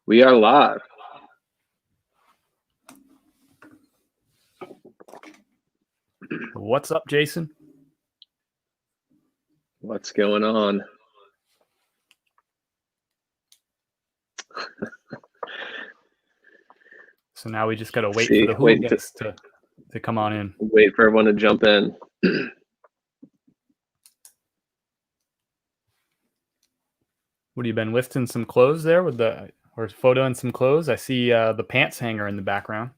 We are live. What's up, Jason? What's going on? So now we just got to wait for the hooligans to come on in. Wait for everyone to jump in. What have you been lifting some clothes there with or photoing some clothes? I see the pants hanger in the background.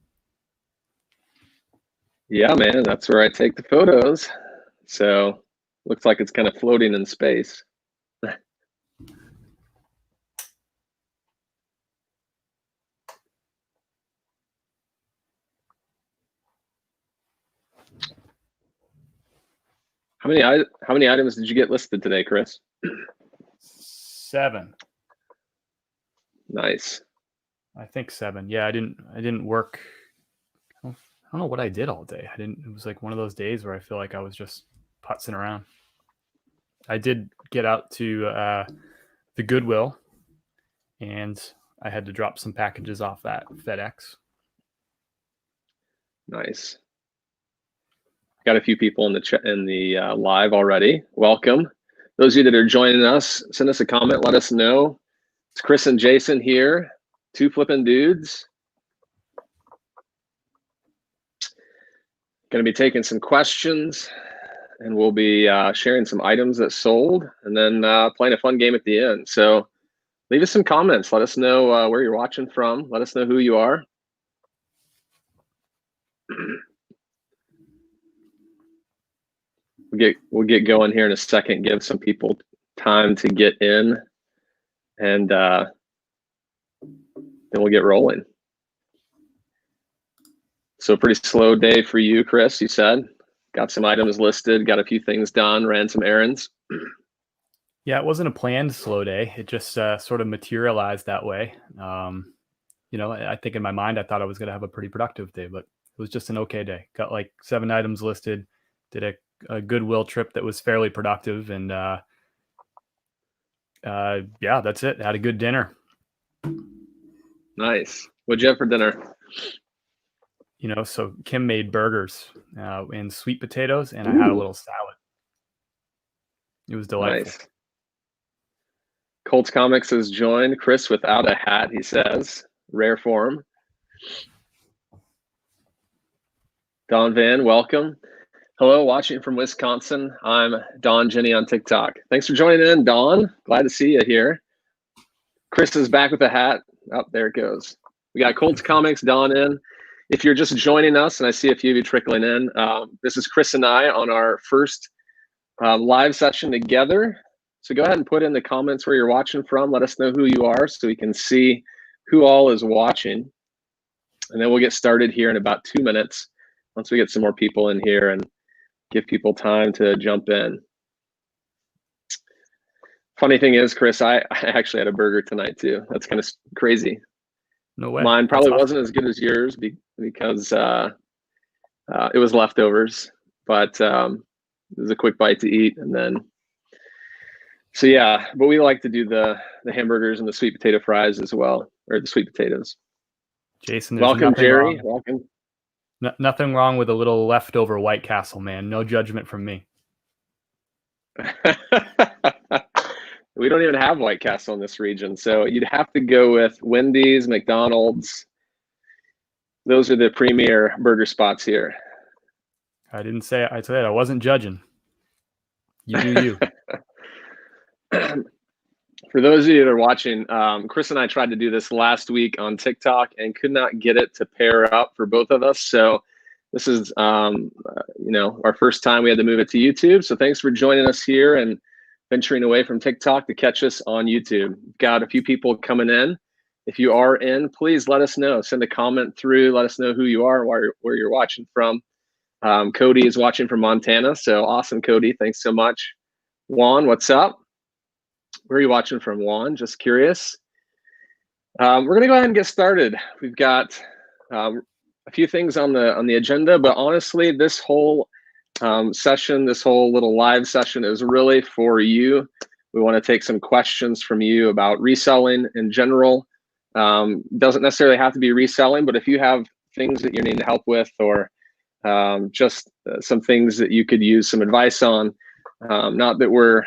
Yeah, man, that's where I take the photos. So looks like it's kind of floating in space. How many items did you get listed today, Chris? 7. Nice. I think 7. Yeah, I didn't work. I don't know what I did all day. It was like one of those days where I feel like I was just putzing around. I did get out to the Goodwill, and I had to drop some packages off that FedEx. Nice. Got a few people in the live already. Welcome. Those of you that are joining us, send us a comment. Let us know. It's Chris and Jason here, 2 flipping dudes. Going to be taking some questions, and we'll be sharing some items that sold, and then playing a fun game at the end. So leave us some comments. Let us know where you're watching from. Let us know who you are. We'll get going here in a second. Give some people time to get in, and then we'll get rolling. So pretty slow day for you, Chris, you said. Got some items listed, got a few things done, ran some errands. Yeah, it wasn't a planned slow day. It just sort of materialized that way. I think in my mind, I thought I was going to have a pretty productive day, but it was just an okay day. Got like 7 items listed, did a Goodwill trip that was fairly productive, and yeah, that's it. Had a good dinner. Nice. What'd you have for dinner? So Kim made burgers and sweet potatoes, and I had a little salad. It was delightful. Nice. Colts Comics has joined. Chris without a hat, he says. Rare form. Don Van, welcome. Hello, watching from Wisconsin. I'm Don Jenny on TikTok. Thanks for joining in, Don. Glad to see you here. Chris is back with a hat. Oh, there it goes. We got Colts Comics, Don in. If you're just joining us, and I see a few of you trickling in, this is Chris and I on our first live session together. So go ahead and put in the comments where you're watching from. Let us know who you are so we can see who all is watching. And then we'll get started here in about 2 minutes once we get some more people in here and give people time to jump in. Funny thing is, Chris, I actually had a burger tonight too. That's kind of crazy. No way. Mine probably wasn't as good as yours because it was leftovers, but it was a quick bite to eat. And then, so yeah, but we like to do the hamburgers and the sweet potato fries as well, or the sweet potatoes. Jason, there's welcome, Jerry. Wrong. Welcome. Nothing wrong with a little leftover White Castle, man. No judgment from me. We don't even have White Castle in this region, so you'd have to go with Wendy's, McDonald's. Those are the premier burger spots here. I didn't say it. I said I wasn't judging. You do you. For those of you that are watching, Chris and I tried to do this last week on TikTok and could not get it to pair up for both of us. So this is, our first time we had to move it to YouTube. So thanks for joining us here and venturing away from TikTok to catch us on YouTube. Got a few people coming in. If you are in, please let us know. Send a comment through. Let us know who you are, where you're watching from. Cody is watching from Montana. So awesome, Cody. Thanks so much. Juan, what's up? Where are you watching from, Juan? Just curious. We're going to go ahead and get started. We've got a few things on the agenda, but honestly, this whole session, this whole little live session is really for you. We want to take some questions from you about reselling in general. Doesn't necessarily have to be reselling, but if you have things that you're needing help with, or just some things that you could use some advice on, not that we're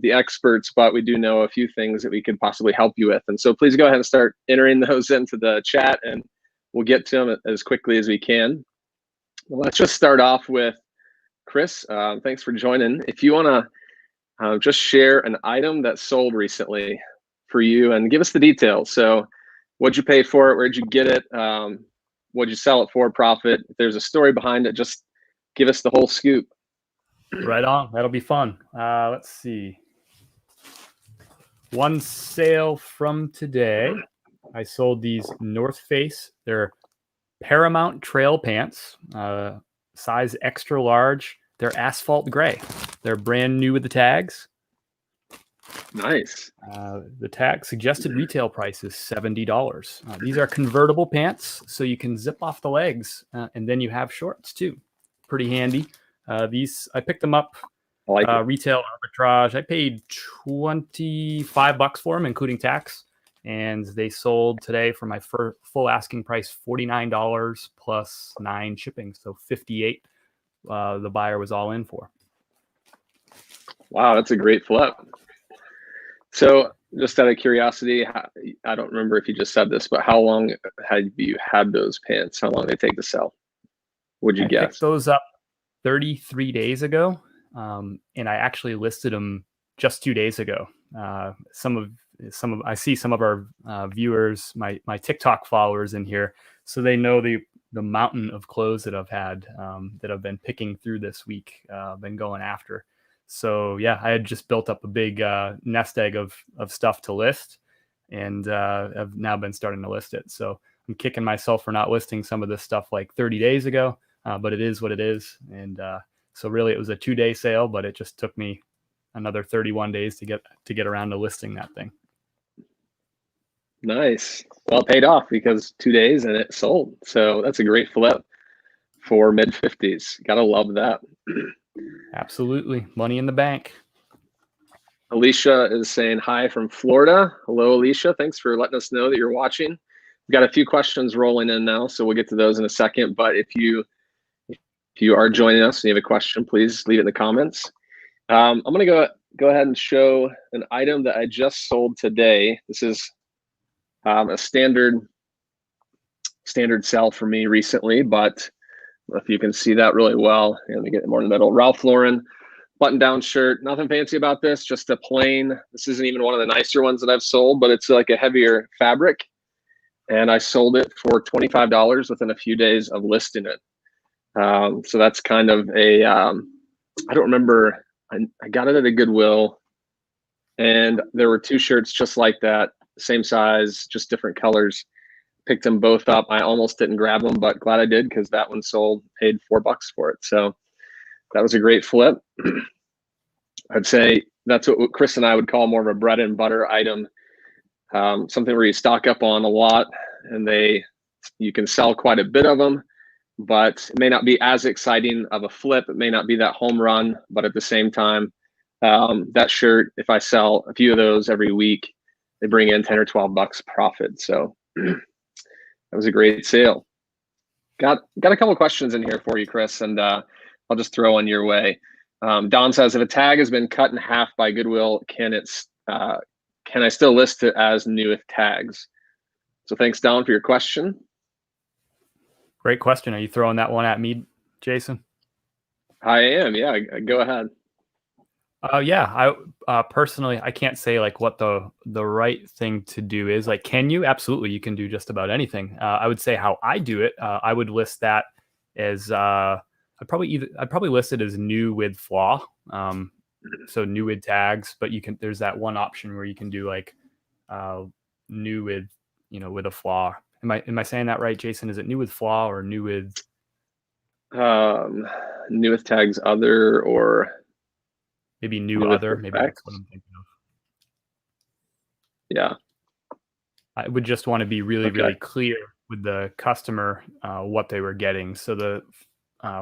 the experts, but we do know a few things that we could possibly help you with. And so please go ahead and start entering those into the chat, and we'll get to them as quickly as we can. Well, let's just start off with Chris. Thanks for joining. If you want to just share an item that sold recently for you and give us the details. So what'd you pay for it? Where'd you get it? What'd you sell it for, profit? If there's a story behind it, just give us the whole scoop. Right on. That'll be fun. Let's see. One sale from today. I sold these North Face. They're Paramount Trail pants, size extra large. They're asphalt gray. They're brand new with the tags. Nice. The tag suggested retail price is $70. These are convertible pants, so you can zip off the legs, and then you have shorts too. Pretty handy. These I picked them up. I like retail arbitrage. I paid $25 for them, including tax, and they sold today for my full asking price $49 plus 9 shipping, so $58. The buyer was all in for. Wow, that's a great flip. So just out of curiosity, I don't remember if you just said this, but how long have you had those pants? How long did they take to sell? Would you guess? I picked those up 33 days ago, and I actually listed them just 2 days ago. I see some of our viewers, my TikTok followers in here, so they know the mountain of clothes that I've had, that I've been picking through this week, been going after. So yeah, I had just built up a big nest egg of stuff to list, and I've now been starting to list it. So I'm kicking myself for not listing some of this stuff like 30 days ago, but it is what it is. And so really it was a 2-day sale, but it just took me another 31 days to get around to listing that thing. Nice. Well, it paid off because 2 days and it sold. So that's a great flip for mid-50s. Gotta love that. Absolutely. Money in the bank. Alicia is saying hi from Florida. Hello, Alicia. Thanks for letting us know that you're watching. We've got a few questions rolling in now, so we'll get to those in a second. But if you are joining us and you have a question, please leave it in the comments. I'm going to go ahead and show an item that I just sold today. This is a standard sell for me recently, but if you can see that really well, let me get more in the middle. Ralph Lauren button-down shirt. Nothing fancy about this, just a plain. This isn't even one of the nicer ones that I've sold, but it's like a heavier fabric. And I sold it for $25 within a few days of listing it. So that's kind of a, I don't remember, I got it at a Goodwill, and there were 2 shirts just like that, same size, just different colors. Picked them both up. I almost didn't grab them, but glad I did, because that one sold, paid $4 for it. So that was a great flip. I'd say that's what Chris and I would call more of a bread and butter item, something where you stock up on a lot, and you can sell quite a bit of them, but it may not be as exciting of a flip. It may not be that home run, but at the same time, that shirt, if I sell a few of those every week, they bring in 10 or 12 bucks profit. So that was a great sale. Got a couple questions in here for you, Chris, and I'll just throw one your way. Don says, if a tag has been cut in half by Goodwill, can I still list it as new with tags? So thanks, Don, for your question. Great question. Are you throwing that one at me, Jason? I am. Yeah, go ahead. Yeah, I personally, I can't say like what the right thing to do is. Like, can you? Absolutely, you can do just about anything. I would say how I do it. I would list that as I'd probably list it as new with flaw. So new with tags, but there's that one option where you can do like new with with a flaw. Am I saying that right, Jason? Is it new with flaw or new with new with tags other, or maybe new other? Maybe that's what I'm thinking of. Yeah. I would just want to be really clear with the customer what they were getting. So the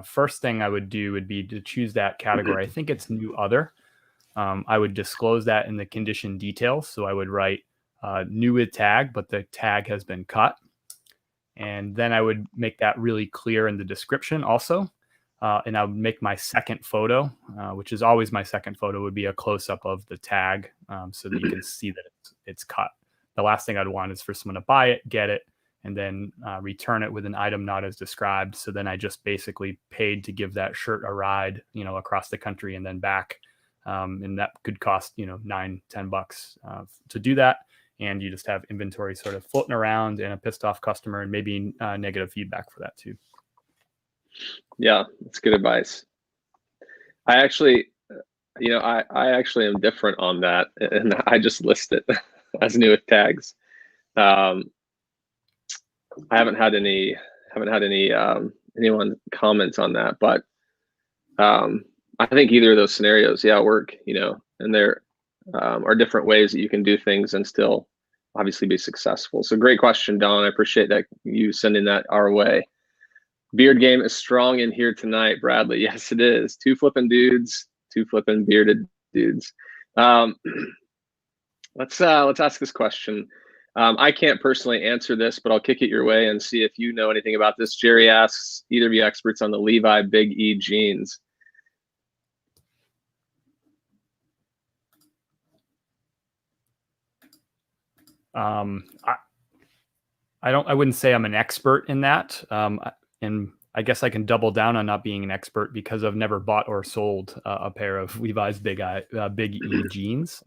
first thing I would do would be to choose that category. I think it's new other. I would disclose that in the condition details. So I would write new with tag, but the tag has been cut. And then I would make that really clear in the description also. And I would make my second photo, which is always my second photo, would be a close-up of the tag, so that you can see that it's cut. The last thing I'd want is for someone to buy it, get it, and then return it with an item not as described. So then I just basically paid to give that shirt a ride, across the country and then back. And that could cost, $9-10 to do that. And you just have inventory sort of floating around and a pissed off customer and maybe negative feedback for that too. Yeah, that's good advice. I actually, I actually am different on that, and I just list it as new with tags. I haven't had any anyone comment on that, but I think either of those scenarios, work. And there are different ways that you can do things and still obviously be successful. So great question, Don. I appreciate that you sending that our way. Beard game is strong in here tonight, Bradley. Yes, it is. Two flipping dudes, two flipping bearded dudes. Let's ask this question. I can't personally answer this, but I'll kick it your way and see if you know anything about this. Jerry asks, either of you experts on the Levi Big E jeans? I wouldn't say I'm an expert in that. And I guess I can double down on not being an expert because I've never bought or sold a pair of Levi's Big E jeans.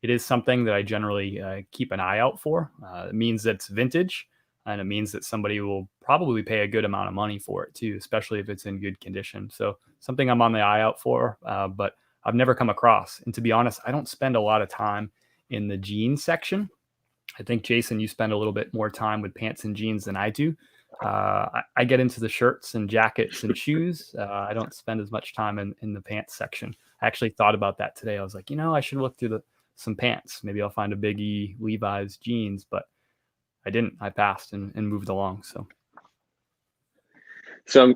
It is something that I generally keep an eye out for. It means that it's vintage, and it means that somebody will probably pay a good amount of money for it too, especially if it's in good condition. So something I'm on the eye out for, but I've never come across. And to be honest, I don't spend a lot of time in the jeans section. I think, Jason, you spend a little bit more time with pants and jeans than I do. I get into the shirts and jackets and shoes. I don't spend as much time in the pants section. I actually thought about that today. I was like, I should look through some pants. Maybe I'll find a Big E Levi's jeans, but I didn't. I passed and moved along. So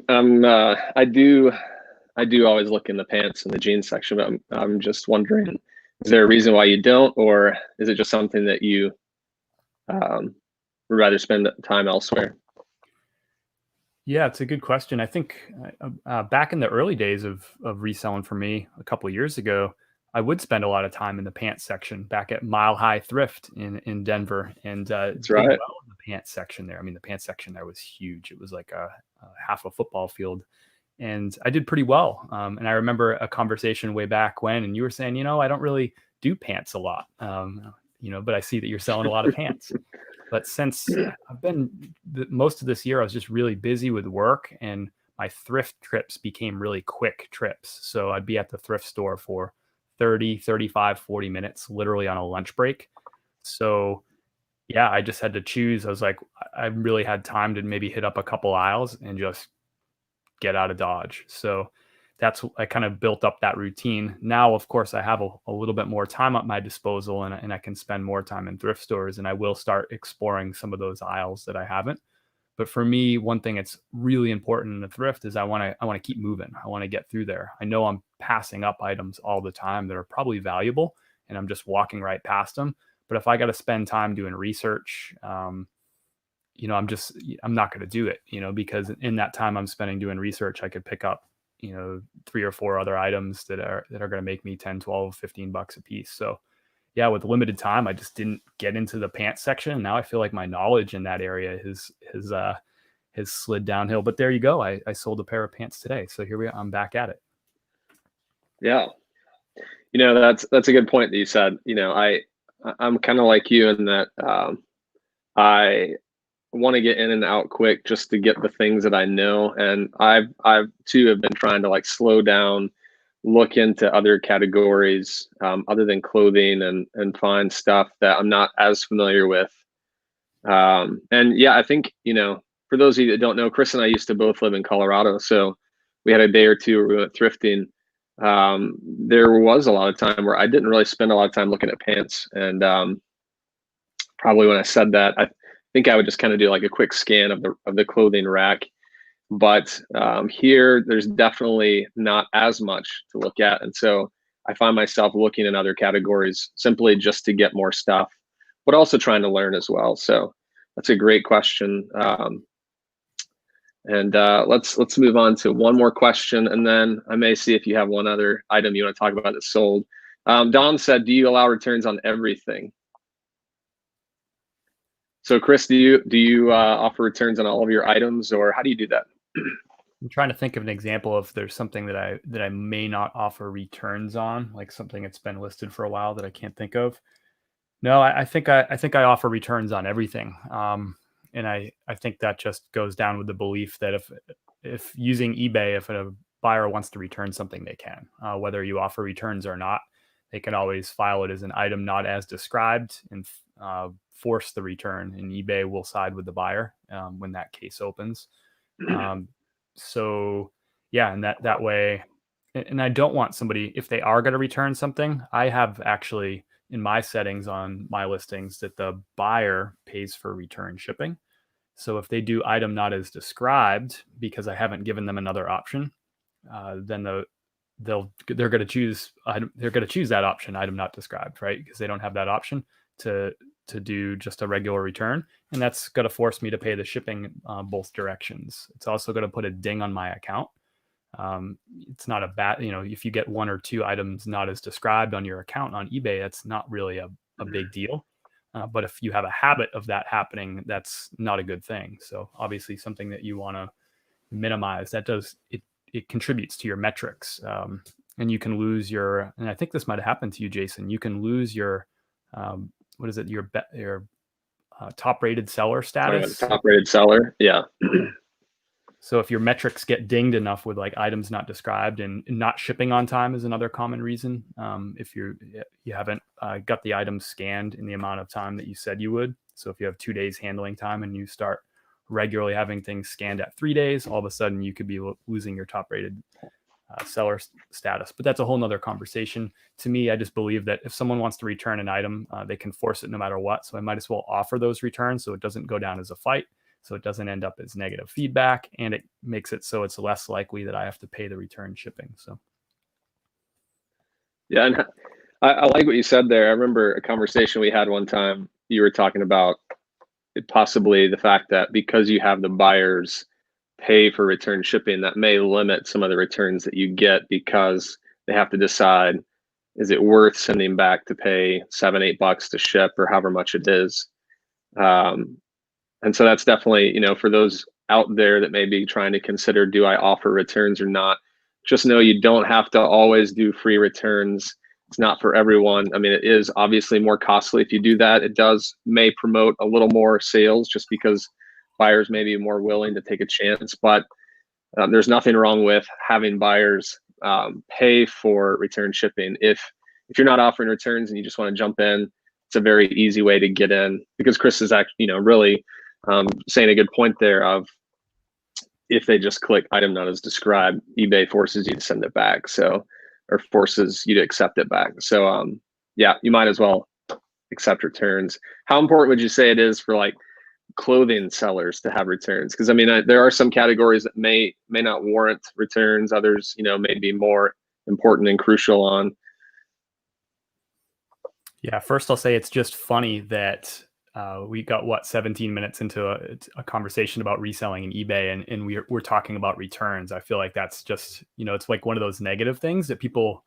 I do always look in the pants and the jeans section, but I'm just wondering, is there a reason why you don't, or is it just something that you would rather spend time elsewhere? Yeah, it's a good question. I think back in the early days of reselling for me a couple of years ago, I would spend a lot of time in the pants section back at Mile High Thrift in Denver, and That's right. Well in the pants section there. I mean, the pants section there was huge. It was like a half a football field, and I did pretty well. And I remember a conversation way back when, and you were saying, I don't really do pants a lot, but I see that you're selling a lot of pants. But since I've been most of this year, I was just really busy with work, and my thrift trips became really quick trips. So I'd be at the thrift store for 30, 35, 40 minutes, literally on a lunch break. So yeah, I just had to choose. I was like, I really had time to maybe hit up a couple aisles and just get out of Dodge. So I kind of built up that routine. Now, of course, I have a little bit more time at my disposal, and I can spend more time in thrift stores, and I will start exploring some of those aisles that I haven't. But for me, one thing that's really important in the thrift is I want to keep moving. I want to get through there. I know I'm passing up items all the time that are probably valuable, and I'm just walking right past them. But if I got to spend time doing research, I'm not going to do it, because in that time I'm spending doing research, I could pick up 3 or 4 other items that are going to make me 10, 12, 15 bucks a piece. So yeah, with limited time, I just didn't get into the pants section. And now I feel like my knowledge in that area has slid downhill, but there you go. I sold a pair of pants today. So here I'm back at it. Yeah. That's a good point that you said. I'm kind of like you in that I want to get in and out quick just to get the things that I know. And I've too have been trying to slow down, look into other categories other than clothing, and find stuff that I'm not as familiar with. And yeah, I think, for those of you that don't know, Chris and I used to both live in Colorado. So we had a day or two where we went thrifting. There was a lot of time where I didn't really spend a lot of time looking at pants. And probably when I said that, I think I would just kind of do a quick scan of the clothing rack. But here, there's definitely not as much to look at. And so I find myself looking in other categories simply just to get more stuff. but also trying to learn as well. So that's a great question. And let's move on to one more question, and then I may see if you have one other item you want to talk about that's sold. Don said, "Do you allow returns on everything?" So, Chris, do you offer returns on all of your items, or how do you do that? I'm trying to think of an example if there's something that I may not offer returns on, like something that's been listed for a while that I can't think of. No, I think I offer returns on everything. And I think that just goes down with the belief that if using eBay, if a buyer wants to return something, they can. Whether you offer returns or not, they can always file it as an item not as described and force the return, and eBay will side with the buyer when that case opens. So yeah, and that way, and I don't want somebody, if they are going to return something, I have actually in my settings on my listings that the buyer pays for return shipping. So if they do item not as described, because I haven't given them another option, then they're going to choose that option, item not described, right? Because they don't have that option to do just a regular return, and that's going to force me to pay the shipping both directions. It's also going to put a ding on my account. It's not a bad, if you get one or two items not as described on your account on eBay, that's not really a big deal. But if you have a habit of that happening, that's not a good thing. So obviously something that you want to minimize. It contributes to your metrics. And you can lose and I think this might have happened to you, Jason, you can lose your, what is it? Your top rated seller status. Top rated seller. Yeah. So if your metrics get dinged enough with like items not described, and not shipping on time is another common reason. If you haven't got the items scanned in the amount of time that you said you would. So if you have 2 days handling time and you start regularly having things scanned at 3 days, all of a sudden you could be losing your top rated seller status. But that's a whole nother conversation. To me, I just believe that if someone wants to return an item, they can force it no matter what. So I might as well offer those returns so it doesn't go down as a fight. So it doesn't end up as negative feedback, and it makes it so it's less likely that I have to pay the return shipping. So, yeah, and I like what you said there. I remember a conversation we had one time. You were talking about possibly the fact that because you have the buyers pay for return shipping, that may limit some of the returns that you get, because they have to decide, is it worth sending back to pay $7-8 to ship, or however much it is. And so that's definitely, for those out there that may be trying to consider, do I offer returns or not? Just know you don't have to always do free returns. It's not for everyone. I mean, it is obviously more costly if you do that. It may promote a little more sales just because buyers may be more willing to take a chance. But there's nothing wrong with having buyers pay for return shipping. If you're not offering returns and you just want to jump in, it's a very easy way to get in, because Chris is actually, really saying a good point there of, if they just click item not as described, eBay forces you to send it back. So, or forces you to accept it back. So, yeah, you might as well accept returns. How important would you say it is for like clothing sellers to have returns? Because I mean, there are some categories that may not warrant returns. Others, may be more important and crucial on. Yeah, first I'll say it's just funny that we got 17 minutes into a conversation about reselling in eBay, and we're talking about returns. I feel like that's just, it's like one of those negative things that people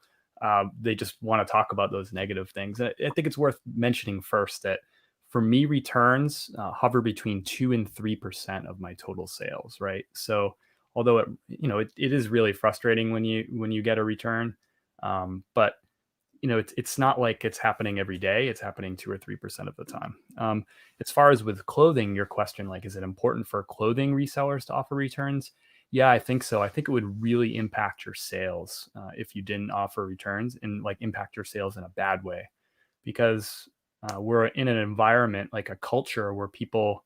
they just want to talk about those negative things. And I think it's worth mentioning first that for me, returns hover between 2 and 3% of my total sales, right? So although it is really frustrating when you get a return, but it's not like it's happening every day. It's happening 2 or 3% of the time. As far as with clothing, your question, like, is it important for clothing resellers to offer returns? Yeah, I think so. I think it would really impact your sales if you didn't offer returns, and like impact your sales in a bad way, because we're in an environment, like a culture where people,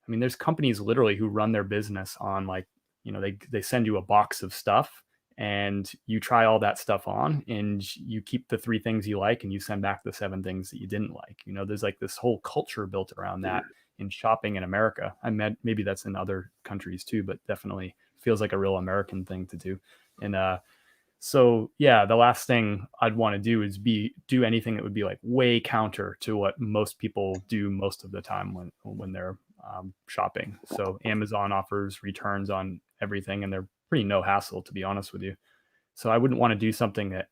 I mean, there's companies literally who run their business on like, they send you a box of stuff and you try all that stuff on and you keep the 3 things you like and you send back the 7 things that you didn't like. There's like this whole culture built around that in shopping in America. Maybe that's in other countries too, but definitely feels like a real American thing to do. And So yeah, the last thing I'd want to do is do anything that would be like way counter to what most people do most of the time when they're shopping. So Amazon offers returns on everything, and they're pretty no hassle, to be honest with you. So I wouldn't want to do something that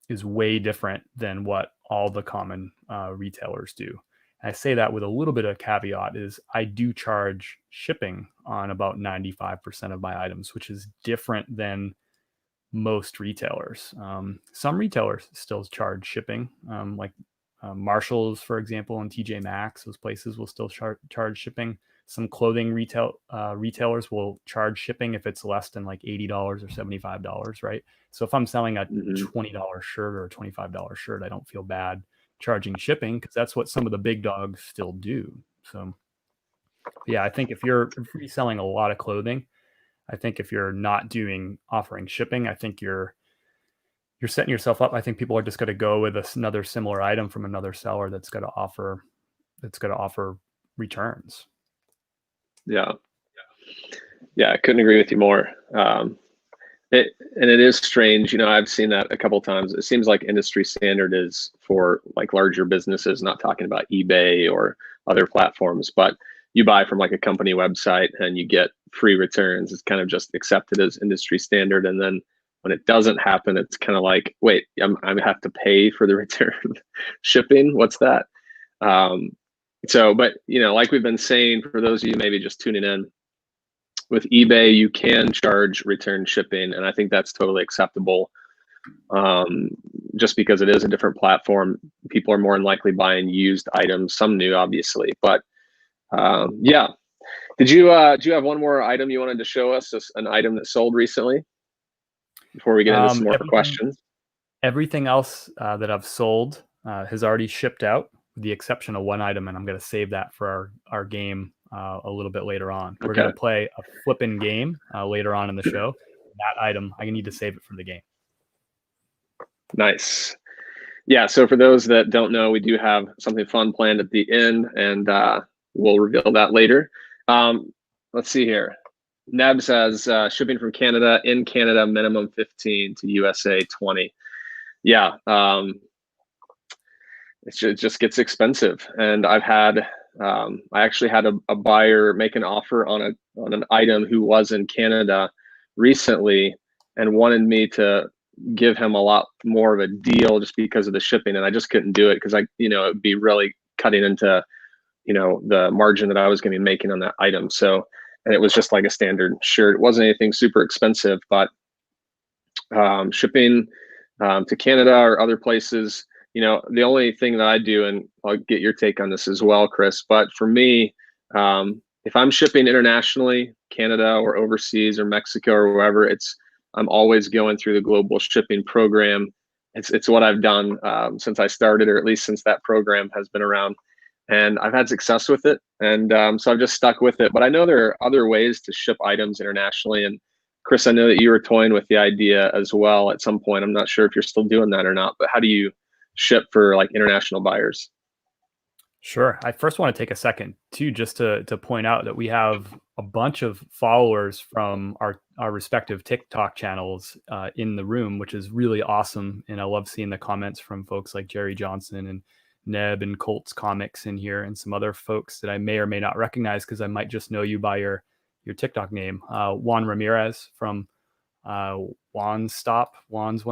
is way different than what all the common retailers do. I say that with a little bit of caveat is I do charge shipping on about 95% of my items, which is different than most retailers. Some retailers still charge shipping, like Marshalls, for example, and TJ Maxx. Those places will still charge shipping. Some clothing retailers will charge shipping if it's less than like $80 or $75, right? So if I'm selling a $20 shirt or a $25 shirt, I don't feel bad charging shipping because that's what some of the big dogs still do. So yeah, I think if you're reselling a lot of clothing, I think if you're not offering shipping, I think you're setting yourself up. I think people are just going to go with another similar item from another seller that's going to offer returns. Yeah, I couldn't agree with you more. It is strange, I've seen that a couple of times. It seems like industry standard is for like larger businesses, not talking about eBay or other platforms, but you buy from like a company website and you get free returns. It's kind of just accepted as industry standard. And then when it doesn't happen, it's kind of like, wait, I have to pay for the return shipping. What's that? But like we've been saying, for those of you maybe just tuning in, with eBay, you can charge return shipping, and I think that's totally acceptable. Just because it is a different platform, people are more than likely buying used items, some new, obviously. But yeah, do you have one more item you wanted to show us? An item that sold recently before we get into some more questions? Everything else that I've sold has already shipped out, with the exception of one item, and I'm going to save that for our game a little bit later on. We're going to play a FLIPPIN game later on in the show. That item, I need to save it for the game. Nice. Yeah, so for those that don't know, we do have something fun planned at the end, and we'll reveal that later. Let's see here. Neb says shipping from Canada, in Canada, minimum 15 to USA 20. Yeah, it just gets expensive. And I've had, I actually had a buyer make an offer on an item who was in Canada recently and wanted me to give him a lot more of a deal just because of the shipping. And I just couldn't do it because it'd be really cutting into, the margin that I was going to be making on that item. So, and it was just like a standard shirt. It wasn't anything super expensive, but shipping to Canada or other places, the only thing that I do, and I'll get your take on this as well, Chris, but for me, if I'm shipping internationally, Canada or overseas or Mexico or wherever, I'm always going through the global shipping program. It's what I've done since I started, or at least since that program has been around. And I've had success with it. And so I've just stuck with it. But I know there are other ways to ship items internationally. And Chris, I know that you were toying with the idea as well at some point. I'm not sure if you're still doing that or not, but how do you ship for like international buyers? Sure. I first want to take a second too, just to point out that we have a bunch of followers from our respective TikTok channels in the room, which is really awesome. And I love seeing the comments from folks like Jerry Johnson and Neb and Colts Comics in here, and some other folks that I may or may not recognize because I might just know you by your TikTok name. Juan Ramirez from Juan's One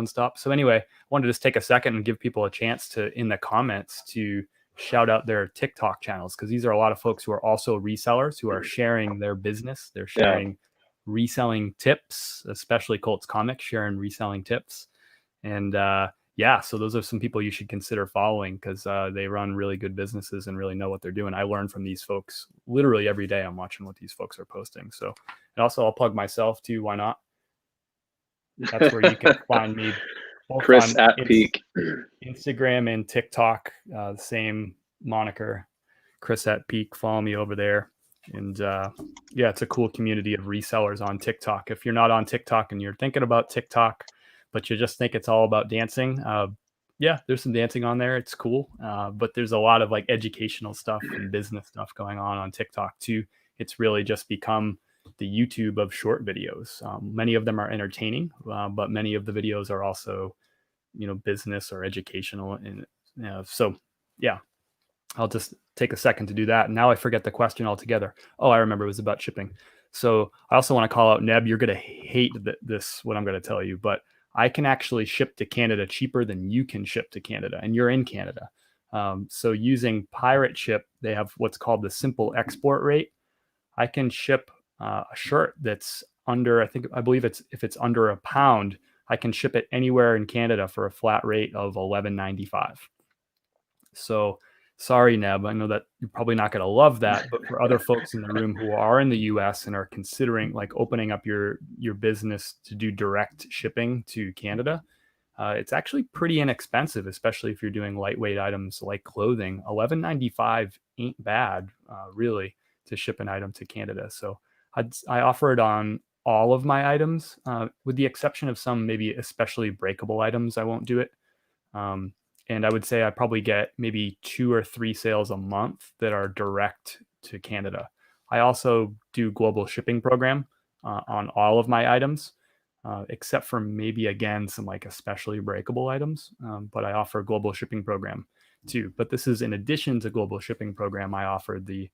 Stop. So anyway, I wanted to just take a second and give people a chance to, in the comments, to shout out their TikTok channels, because these are a lot of folks who are also resellers who are sharing their business. They're sharing reselling tips, especially Colts Comics sharing reselling tips. And so those are some people you should consider following, because they run really good businesses and really know what they're doing. I learn from these folks literally every day. I'm watching what these folks are posting. So, and also I'll plug myself too. Why not? That's where you can find me. Chris at Peak. Instagram and TikTok, the same moniker, Chris at Peak. Follow me over there. And it's a cool community of resellers on TikTok. If you're not on TikTok and you're thinking about TikTok, but you just think it's all about dancing, there's some dancing on there. It's cool. But there's a lot of like educational stuff and business stuff going on TikTok too. It's really just become the YouTube of short videos. Many of them are entertaining, but many of the videos are also, business or educational. And so, yeah, I'll just take a second to do that. And now I forget the question altogether. Oh, I remember, it was about shipping. So I also want to call out, Neb, you're going to hate this, what I'm going to tell you, but I can actually ship to Canada cheaper than you can ship to Canada, and you're in Canada. So using Pirate Ship, they have what's called the simple export rate. I can ship a shirt that's under, I believe if it's under a pound, I can ship it anywhere in Canada for a flat rate of $11.95. So sorry, Neb, I know that you're probably not going to love that, but for other folks in the room who are in the US and are considering like opening up your business to do direct shipping to Canada, it's actually pretty inexpensive, especially if you're doing lightweight items like clothing. $11.95 ain't bad, really, to ship an item to Canada. So I offer it on all of my items, with the exception of some maybe especially breakable items. I won't do it. And I would say I probably get maybe 2 or 3 sales a month that are direct to Canada. I also do global shipping program on all of my items, except for maybe, again, some like especially breakable items. But I offer global shipping program too. But this is in addition to global shipping program, I offer the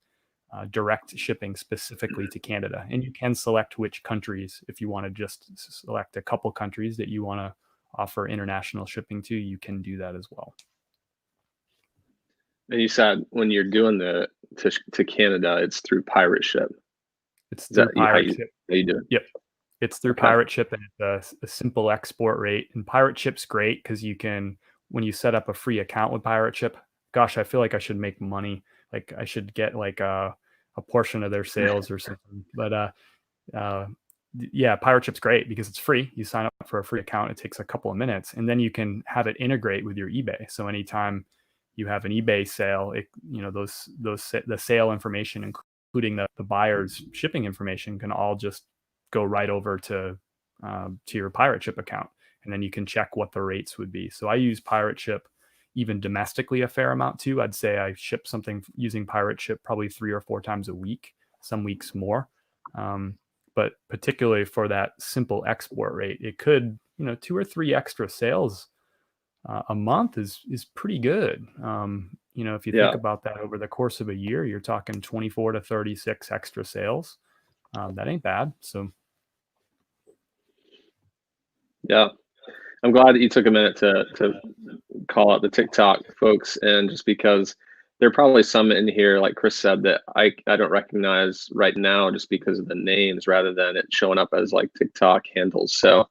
direct shipping specifically to Canada. And you can select which countries. If you want to just select a couple countries that you want to offer international shipping to, you can do that as well. And you said when you're doing to Canada, it's through Pirate Ship. It's through Pirate Ship. How you do it? Yep. It's through Pirate Ship, and it's a simple export rate. And Pirate Ship's great because you can, when you set up a free account with Pirate Ship, gosh, I feel like I should make money. Like I should get like a portion of their sales or something. But yeah, Pirate Ship's great because it's free. You sign up for a free account. It takes a couple of minutes, and then you can have it integrate with your eBay. So anytime you have an eBay sale, the sale information, including the buyer's shipping information, can all just go right over to your Pirate Ship account, and then you can check what the rates would be. So I use Pirate Ship even domestically a fair amount too. I'd say I ship something using Pirate Ship probably 3 or 4 times a week, some weeks more. But particularly for that simple export rate, it could, 2 or 3 extra sales a month is pretty good. If you think about that over the course of a year, you're talking 24 to 36 extra sales. That ain't bad. So, yeah, I'm glad that you took a minute to call out the TikTok folks, and just because there are probably some in here, like Chris said, that I don't recognize right now just because of the names rather than it showing up as like TikTok handles. So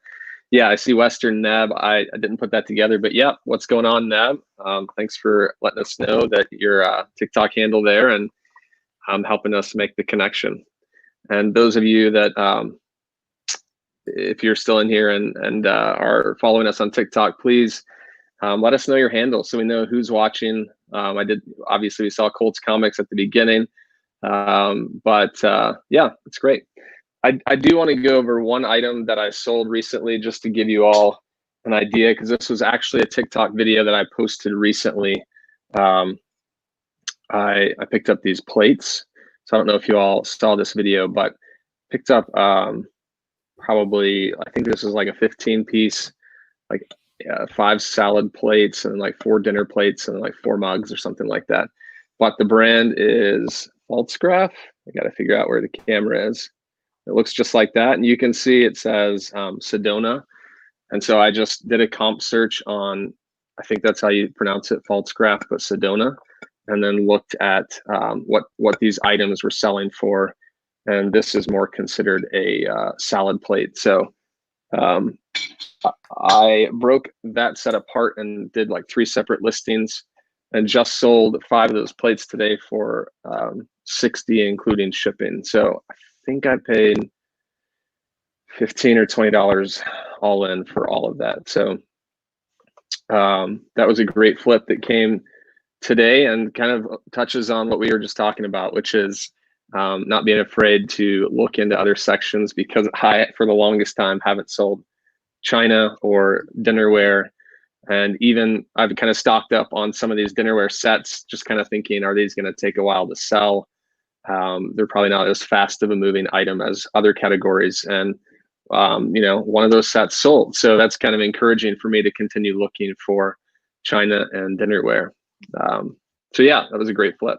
yeah, I see Western Neb. I didn't put that together, but yeah, what's going on, Neb? Thanks for letting us know that you're a TikTok handle there and helping us make the connection. And those of you that, if you're still in here and are following us on TikTok, please let us know your handle so we know who's watching. Obviously we saw Colts Comics at the beginning, but yeah, it's great. I do want to go over one item that I sold recently just to give you all an idea, because this was actually a TikTok video that I posted recently. I picked up these plates. So I don't know if you all saw this video, but picked up probably, I think this is like a 15-piece, like 5 salad plates and like 4 dinner plates and like 4 mugs or something like that. But the brand is Faltzgraph. I got to figure out where the camera is. It looks just like that. And you can see it says Sedona. And so I just did a comp search on, I think that's how you pronounce it, Faltzgraph, but Sedona, and then looked at what these items were selling for. And this is more considered a salad plate. So I broke that set apart and did like 3 separate listings and just sold 5 of those plates today for $60, including shipping. So I think I paid $15 or $20 all in for all of that. So that was a great flip that came today and kind of touches on what we were just talking about, which is not being afraid to look into other sections, because I, for the longest time, haven't sold China or dinnerware. And even I've kind of stocked up on some of these dinnerware sets, just kind of thinking, are these going to take a while to sell? they're probably not as fast of a moving item as other categories. And, one of those sets sold. So that's kind of encouraging for me to continue looking for China and dinnerware. So yeah, that was a great flip.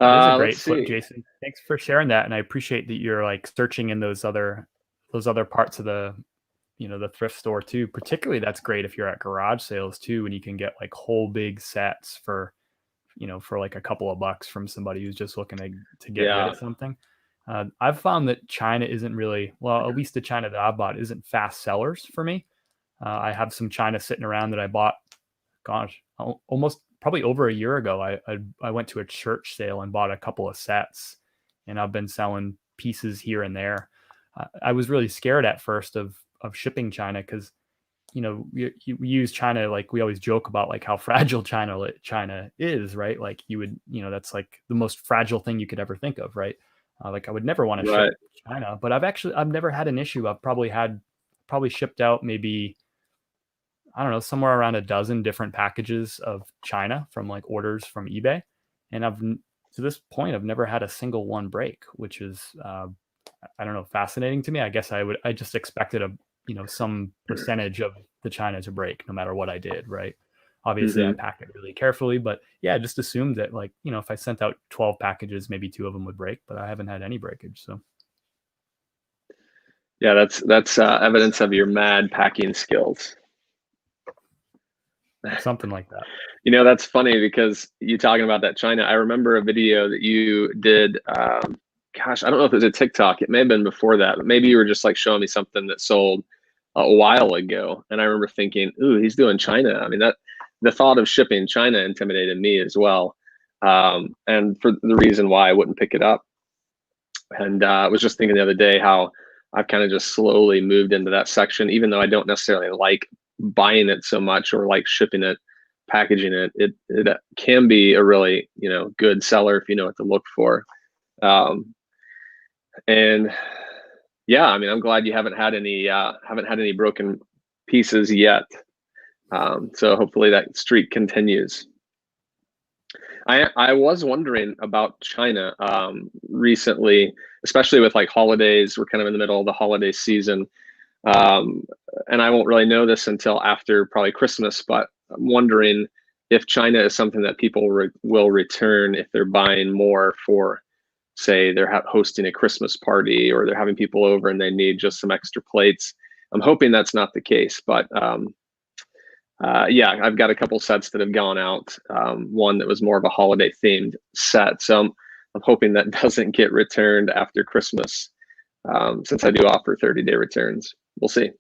It is a great flip, Jason. Thanks for sharing that. And I appreciate that you're like searching in those other parts of the, the thrift store too. Particularly that's great if you're at garage sales too, and you can get like whole big sets for, for like a couple of bucks from somebody who's just looking to get rid of something. I've found that China isn't really, well, at least the China that I bought isn't fast sellers for me. I have some China sitting around that I bought, gosh, almost probably over a year ago. I went to a church sale and bought a couple of sets, and I've been selling pieces here and there. I was really scared at first of shipping China because, we use China, like we always joke about like how fragile China is, right? Like you would, that's like the most fragile thing you could ever think of, right? Like I would never want to ship China, but I've never had an issue. I've probably shipped out maybe, I don't know, somewhere around a dozen different packages of China from like orders from eBay. And to this point, I've never had a single one break, which is, I don't know, fascinating to me. I guess I just expected some percentage of the China to break no matter what I did. Right. Obviously I packed it really carefully, but yeah, I just assumed that like, if I sent out 12 packages, maybe 2 of them would break, but I haven't had any breakage. So. Yeah, that's evidence of your mad packing skills. Something like that. That's funny because you talking about that China. I remember a video that you did. Gosh, I don't know if it was a TikTok. It may have been before that, but maybe you were just like showing me something that sold a while ago. And I remember thinking, ooh, he's doing China. I mean, the thought of shipping China intimidated me as well. And for the reason why I wouldn't pick it up. And I was just thinking the other day how I've kind of just slowly moved into that section, even though I don't necessarily like buying it so much or like shipping it, packaging it. It can be a really, good seller if you know what to look for. And yeah, I mean, I'm glad you haven't had any broken pieces yet. So hopefully that streak continues. I was wondering about China recently, especially with like holidays. We're kind of in the middle of the holiday season. And I won't really know this until after probably Christmas, but I'm wondering if China is something that people will return if they're buying more for, say, they're hosting a Christmas party or they're having people over and they need just some extra plates. I'm hoping that's not the case, but yeah, I've got a couple sets that have gone out. One that was more of a holiday themed set. So I'm hoping that doesn't get returned after Christmas, since I do offer 30-day returns. We'll see.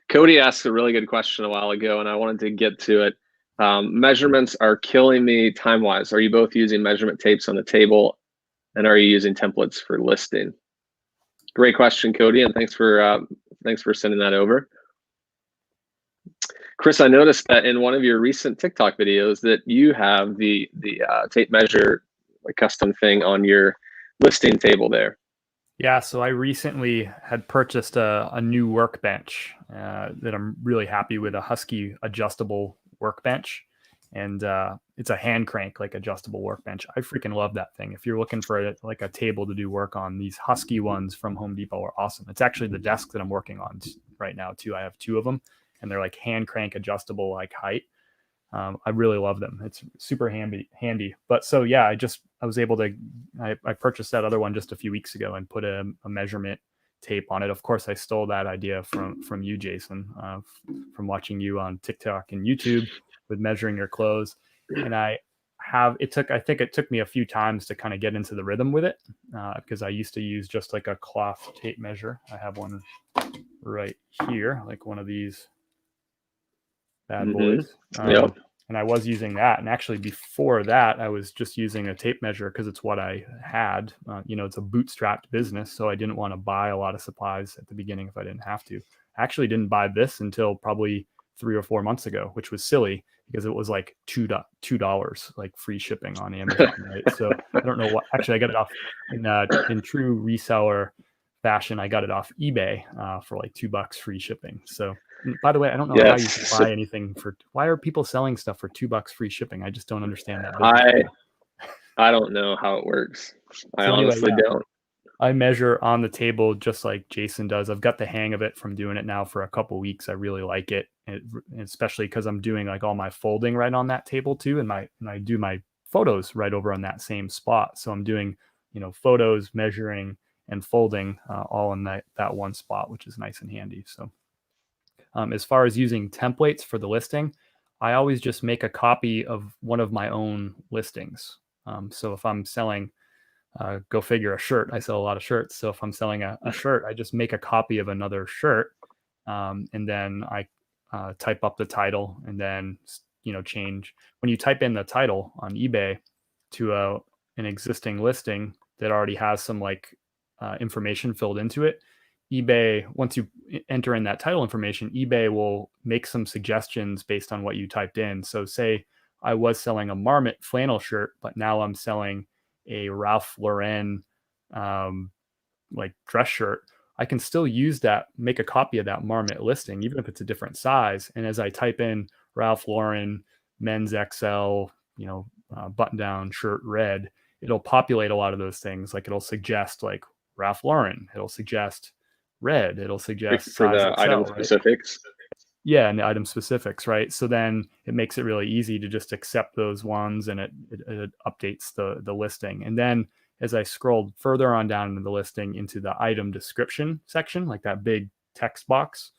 Cody asked a really good question a while ago, and I wanted to get to it. Measurements are killing me time-wise. Are you both using measurement tapes on the table, and are you using templates for listing? Great question, Cody, and thanks for sending that over. Chris, I noticed that in one of your recent TikTok videos that you have the tape measure, like custom thing on your listing table there. Yeah, so I recently had purchased a new workbench that I'm really happy with, a Husky adjustable workbench. And it's a hand crank, like adjustable workbench. I freaking love that thing. If you're looking for like a table to do work on, these Husky ones from Home Depot are awesome. It's actually the desk that I'm working on right now too. I have 2 of them, and they're like hand crank adjustable, like height. I really love them. It's super handy. But so yeah, I was able to, I purchased that other one just a few weeks ago and put a measurement tape on it. Of course, I stole that idea from you, Jason, from watching you on TikTok and YouTube with measuring your clothes. And I think it took me a few times to kind of get into the rhythm with it, because I used to use just like a cloth tape measure. I have one right here, like one of these bad boys. Yep. And I was using that. And actually before that, I was just using a tape measure because it's what I had. It's a bootstrapped business, so I didn't want to buy a lot of supplies at the beginning if I didn't have to. I actually didn't buy this until probably 3 or 4 months ago, which was silly because it was like $2, like free shipping on Amazon, right? So I don't know what. Actually, I got it off in true reseller fashion. I got it off eBay for like $2 free shipping. So By the way, I don't know how you can buy anything for. Why are people selling stuff for $2 free shipping? I just don't understand that business. I don't know how it works. I honestly don't. I measure on the table just like Jason does. I've got the hang of it from doing it now for a couple weeks. I really like it, especially because I'm doing like all my folding right on that table too, and I do my photos right over on that same spot. So I'm doing, photos, measuring, and folding all in that one spot, which is nice and handy. So as far as using templates for the listing, I always just make a copy of one of my own listings. So if I'm selling, go figure, a shirt, I sell a lot of shirts. So if I'm selling a shirt, I just make a copy of another shirt, and then I type up the title, and then change. When you type in the title on eBay to an existing listing that already has some information filled into it, eBay, once you enter in that title information, eBay will make some suggestions based on what you typed in. So say I was selling a Marmot flannel shirt, but now I'm selling a Ralph Lauren dress shirt. I can still use that, make a copy of that Marmot listing, even if it's a different size. And as I type in Ralph Lauren men's XL, button down shirt red, it'll populate a lot of those things. Like it'll suggest like Ralph Lauren, it'll suggest red, it'll suggest for size the XL, item right? specifics. Yeah, and the item specifics, right? So then it makes it really easy to just accept those ones, and it updates the listing. And then as I scrolled further on down into the listing into the item description section, like that big text box,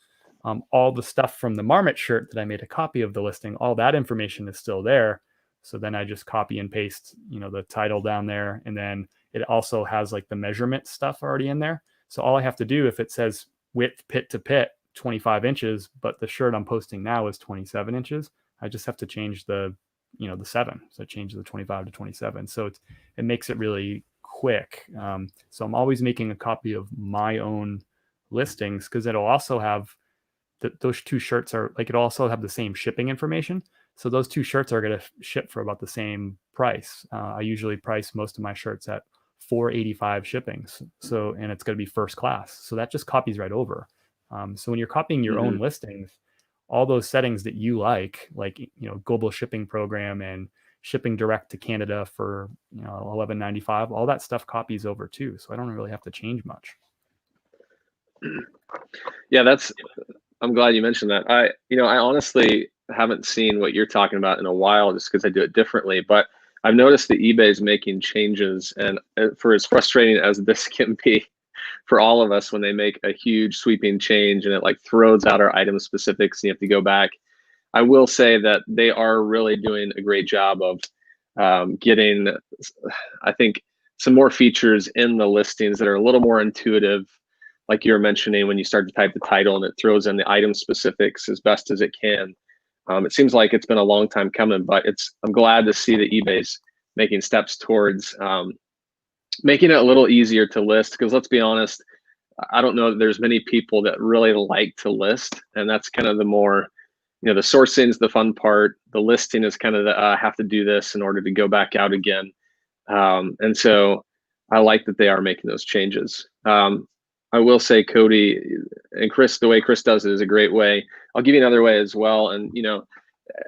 all the stuff from the Marmot shirt that I made a copy of the listing, all that information is still there. So then I just copy and paste, the title down there, and then it also has like the measurement stuff already in there. So all I have to do, if it says width pit to pit 25 inches, but the shirt I'm posting now is 27 inches, I just have to change the 7. So I change the 25 to 27. So it makes it really quick. So I'm always making a copy of my own listings, because it'll also have those two shirts are like, it'll also have the same shipping information. So those two shirts are going to ship for about the same price. I usually price most of my shirts at $4.85 shippings. So, and it's going to be first class. So that just copies right over. So when you're copying your own listings, all those settings that you like global shipping program and shipping direct to Canada for $11.95, all that stuff copies over too. So I don't really have to change much. Yeah, I'm glad you mentioned that. I honestly haven't seen what you're talking about in a while, just because I do it differently. But I've noticed that eBay is making changes, and for as frustrating as this can be for all of us when they make a huge sweeping change and it like throws out our item specifics and you have to go back, I will say that they are really doing a great job of getting, I think, some more features in the listings that are a little more intuitive. Like you were mentioning, when you start to type the title and it throws in the item specifics as best as it can. It seems like it's been a long time coming, but I'm glad to see that eBay's making steps towards making it a little easier to list, because let's be honest, I don't know that there's many people that really like to list, and that's kind of the more, the sourcing is the fun part. The listing is kind of the have to do this in order to go back out again. And so I like that they are making those changes. I will say, Cody and Chris, the way Chris does it is a great way. I'll give you another way as well. And,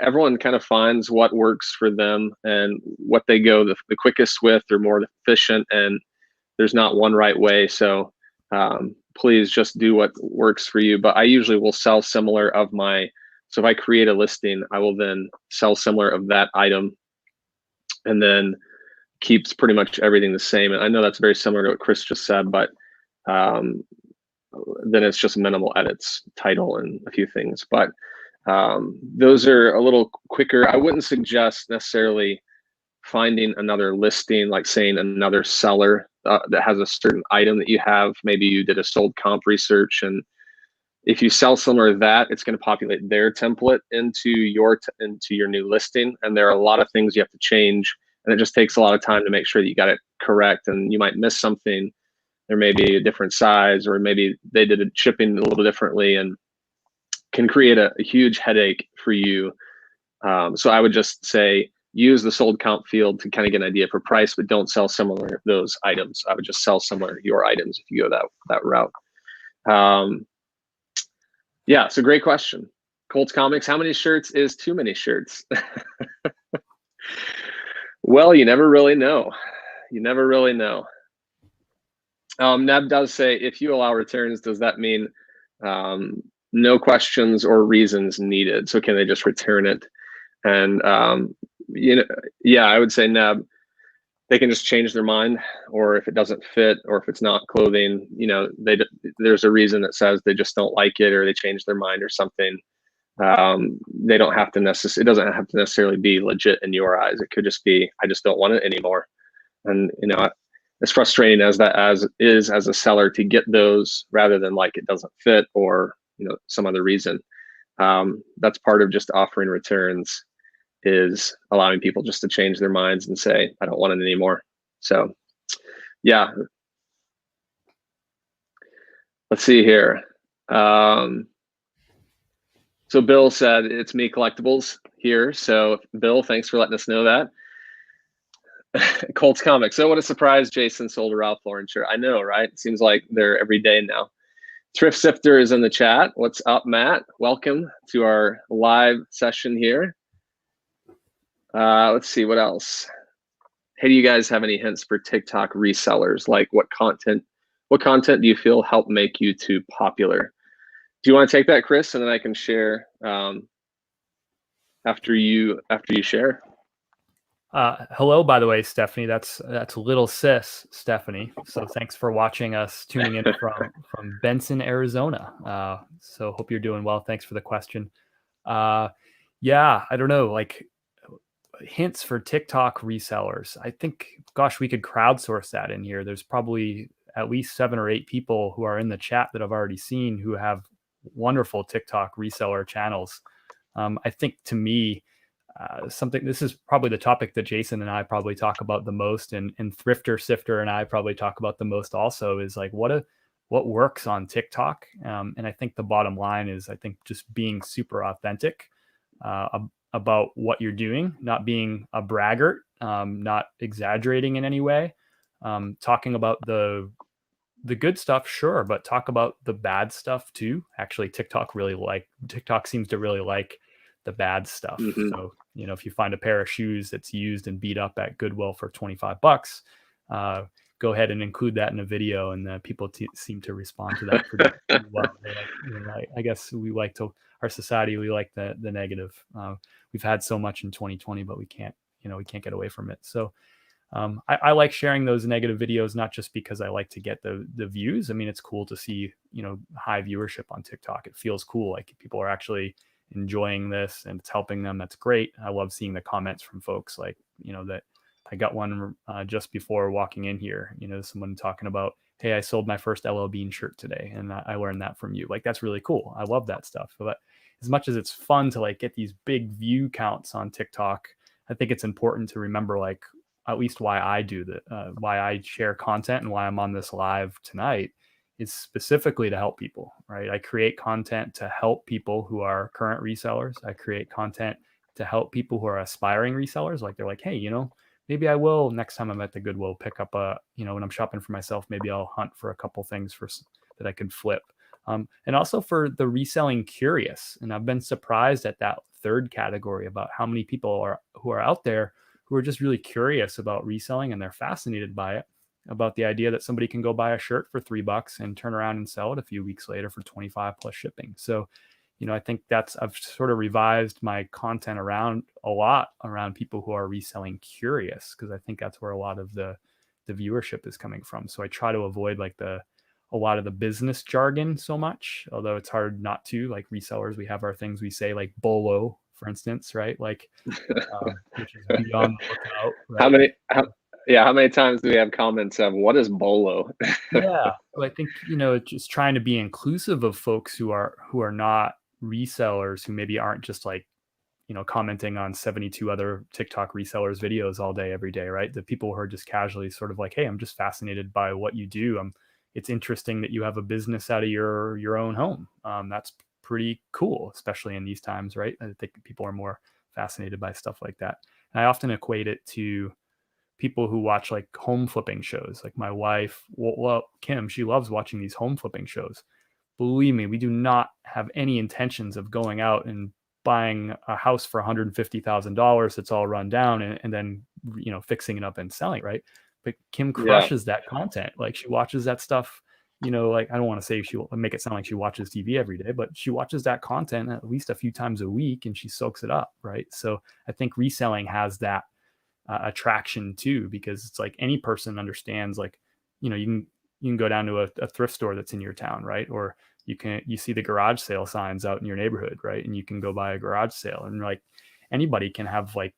everyone kind of finds what works for them and what they go the quickest with or more efficient. And there's not one right way. So please just do what works for you. But I usually will sell similar of so if I create a listing, I will then sell similar of that item, and then keeps pretty much everything the same. And I know that's very similar to what Chris just said, but then it's just minimal edits, title and a few things. But those are a little quicker. I wouldn't suggest necessarily finding another listing, like saying another seller that has a certain item that you have. Maybe you did a sold comp research, and if you sell similar to that, it's going to populate their template into your new listing. And there are a lot of things you have to change, and it just takes a lot of time to make sure that you got it correct. And you might miss something. There may be a different size, or maybe they did a shipping a little differently, and can create a huge headache for you. So I would just say, use the sold comp field to kind of get an idea for price, but don't sell similar those items. I would just sell similar your items if you go that route. Yeah, so great question. Colts Comics, how many shirts is too many shirts? Well, you never really know. You never really know. Neb does say, if you allow returns, does that mean no questions or reasons needed? So can they just return it? And yeah, I would say, Neb, they can just change their mind, or if it doesn't fit, or if it's not clothing, there's a reason that says they just don't like it, or they change their mind or something. They don't have to it doesn't have to necessarily be legit in your eyes. It could just be, I just don't want it anymore. And as frustrating as as a seller to get those rather than like it doesn't fit or some other reason. That's part of just offering returns, is allowing people just to change their minds and say, I don't want it anymore. So yeah. Let's see here. So Bill said, it's me collectibles here. So Bill, thanks for letting us know that. Colts Comics. So what a surprise, Jason sold a Ralph Lauren shirt. I know, right? It seems like they're every day now. Thrift Sifter is in the chat. What's up, Matt? Welcome to our live session here. Let's see, what else? Hey, do you guys have any hints for TikTok resellers? Like what content do you feel helped make YouTube popular? Do you want to take that, Chris, and then I can share after you share? Hello, by the way, Stephanie. That's little sis Stephanie. So thanks for watching us, tuning in from Benson, Arizona. So hope you're doing well. Thanks for the question. Yeah, I don't know, like hints for TikTok resellers. I think, gosh, we could crowdsource that in here. There's probably at least 7 or 8 people who are in the chat that I've already seen who have wonderful TikTok reseller channels. I think, to me, this is probably the topic that Jason and I probably talk about the most, and Thrifter Sifter and I probably talk about the most also, is like what works on TikTok. And I think the bottom line is, I think just being super authentic about what you're doing, not being a braggart, not exaggerating in any way, talking about the good stuff, sure, but talk about the bad stuff too. Actually, TikTok seems to really like the bad stuff. Mm-hmm. So, if you find a pair of shoes that's used and beat up at Goodwill for $25, go ahead and include that in a video, and people seem to respond to that pretty well. I guess our society, we like the negative. We've had so much in 2020, but we can't get away from it. So I like sharing those negative videos, not just because I like to get the views. I mean, it's cool to see, high viewership on TikTok. It feels cool. Like people are actually enjoying this and it's helping them. That's great. I love seeing the comments from folks like, that I got one just before walking in here, someone talking about, hey, I sold my first LL Bean shirt today, and I learned that from you. Like, that's really cool. I love that stuff. But as much as it's fun to like get these big view counts on TikTok, I think it's important to remember, like, at least why I do that, why I share content and why I'm on this live tonight is specifically to help people, right? I create content to help people who are current resellers. I create content to help people who are aspiring resellers. Like, they're like, hey, maybe I will, next time I'm at the Goodwill, pick up when I'm shopping for myself, maybe I'll hunt for a couple things that I can flip. And also for the reselling curious. And I've been surprised at that third category about how many people who are out there who are just really curious about reselling, and they're fascinated by it, about the idea that somebody can go buy a shirt for $3 and turn around and sell it a few weeks later for 25 plus shipping. So, I think I've sort of revised my content around people who are reselling curious, because I think that's where a lot of the viewership is coming from. So I try to avoid like a lot of the business jargon so much, although it's hard not to. Like resellers, we have our things we say, like BOLO, for instance, right? Like, which is beyond the lookout. Right? How many times do we have comments of what is BOLO? Yeah, well, I think just trying to be inclusive of folks who are not resellers, who maybe aren't just like commenting on 72 other TikTok resellers videos all day every day, right? The people who are just casually sort of like, hey, I'm just fascinated by what you do. It's interesting that you have a business out of your own home. That's pretty cool, especially in these times, right? I think people are more fascinated by stuff like that. And I often equate it to people who watch like home flipping shows. Like my wife, well, Kim, she loves watching these home flipping shows. believe me, we do not have any intentions of going out and buying a house for $150,000 that's all run down and then, fixing it up and selling, right? But Kim crushes that content. Like, she watches that stuff, like, I don't want to say she'll make it sound like she watches TV every day, but she watches that content at least a few times a week and she soaks it up, right? So I think reselling has that attraction too, because it's like any person understands, like, you can go down to a thrift store that's in your town, right? Or you see the garage sale signs out in your neighborhood, right? And you can go buy a garage sale, and like anybody can have like